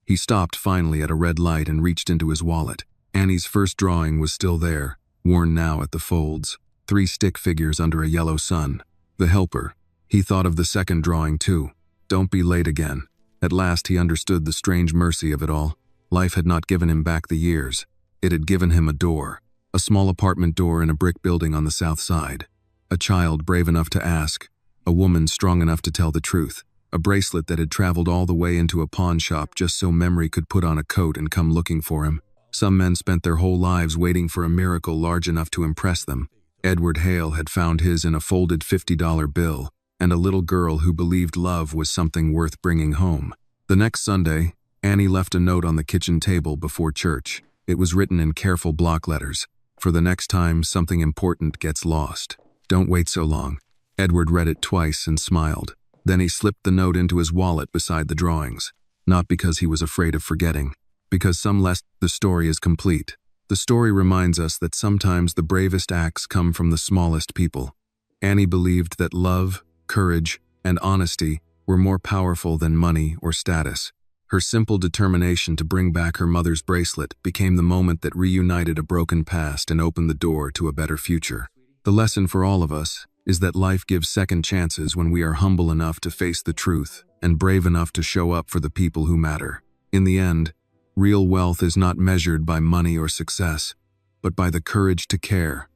He stopped finally at a red light and reached into his wallet. Annie's first drawing was still there, worn now at the folds, 3 stick figures under a yellow sun. The helper. He thought of the second drawing too. "Don't be late again." At last he understood the strange mercy of it all. Life had not given him back the years. It had given him a door. A small apartment door in a brick building on the south side. A child brave enough to ask. A woman strong enough to tell the truth. A bracelet that had traveled all the way into a pawn shop just so memory could put on a coat and come looking for him. Some men spent their whole lives waiting for a miracle large enough to impress them. Edward Hale had found his in a folded $50 bill, and a little girl who believed love was something worth bringing home. The next Sunday, Annie left a note on the kitchen table before church. It was written in careful block letters. "For the next time something important gets lost, don't wait so long." Edward read it twice and smiled. Then he slipped the note into his wallet beside the drawings. Not because he was afraid of forgetting. Because the story is complete. The story reminds us that sometimes the bravest acts come from the smallest people. Annie believed that love, courage, and honesty were more powerful than money or status. Her simple determination to bring back her mother's bracelet became the moment that reunited a broken past and opened the door to a better future. The lesson for all of us is that life gives second chances when we are humble enough to face the truth and brave enough to show up for the people who matter. In the end, real wealth is not measured by money or success, but by the courage to care,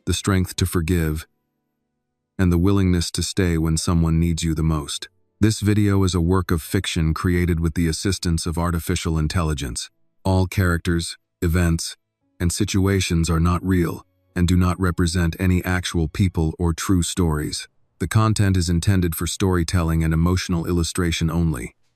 the strength to forgive, and the willingness to stay when someone needs you the most. This video is a work of fiction created with the assistance of artificial intelligence. All characters, events, and situations are not real and do not represent any actual people or true stories. The content is intended for storytelling and emotional illustration only.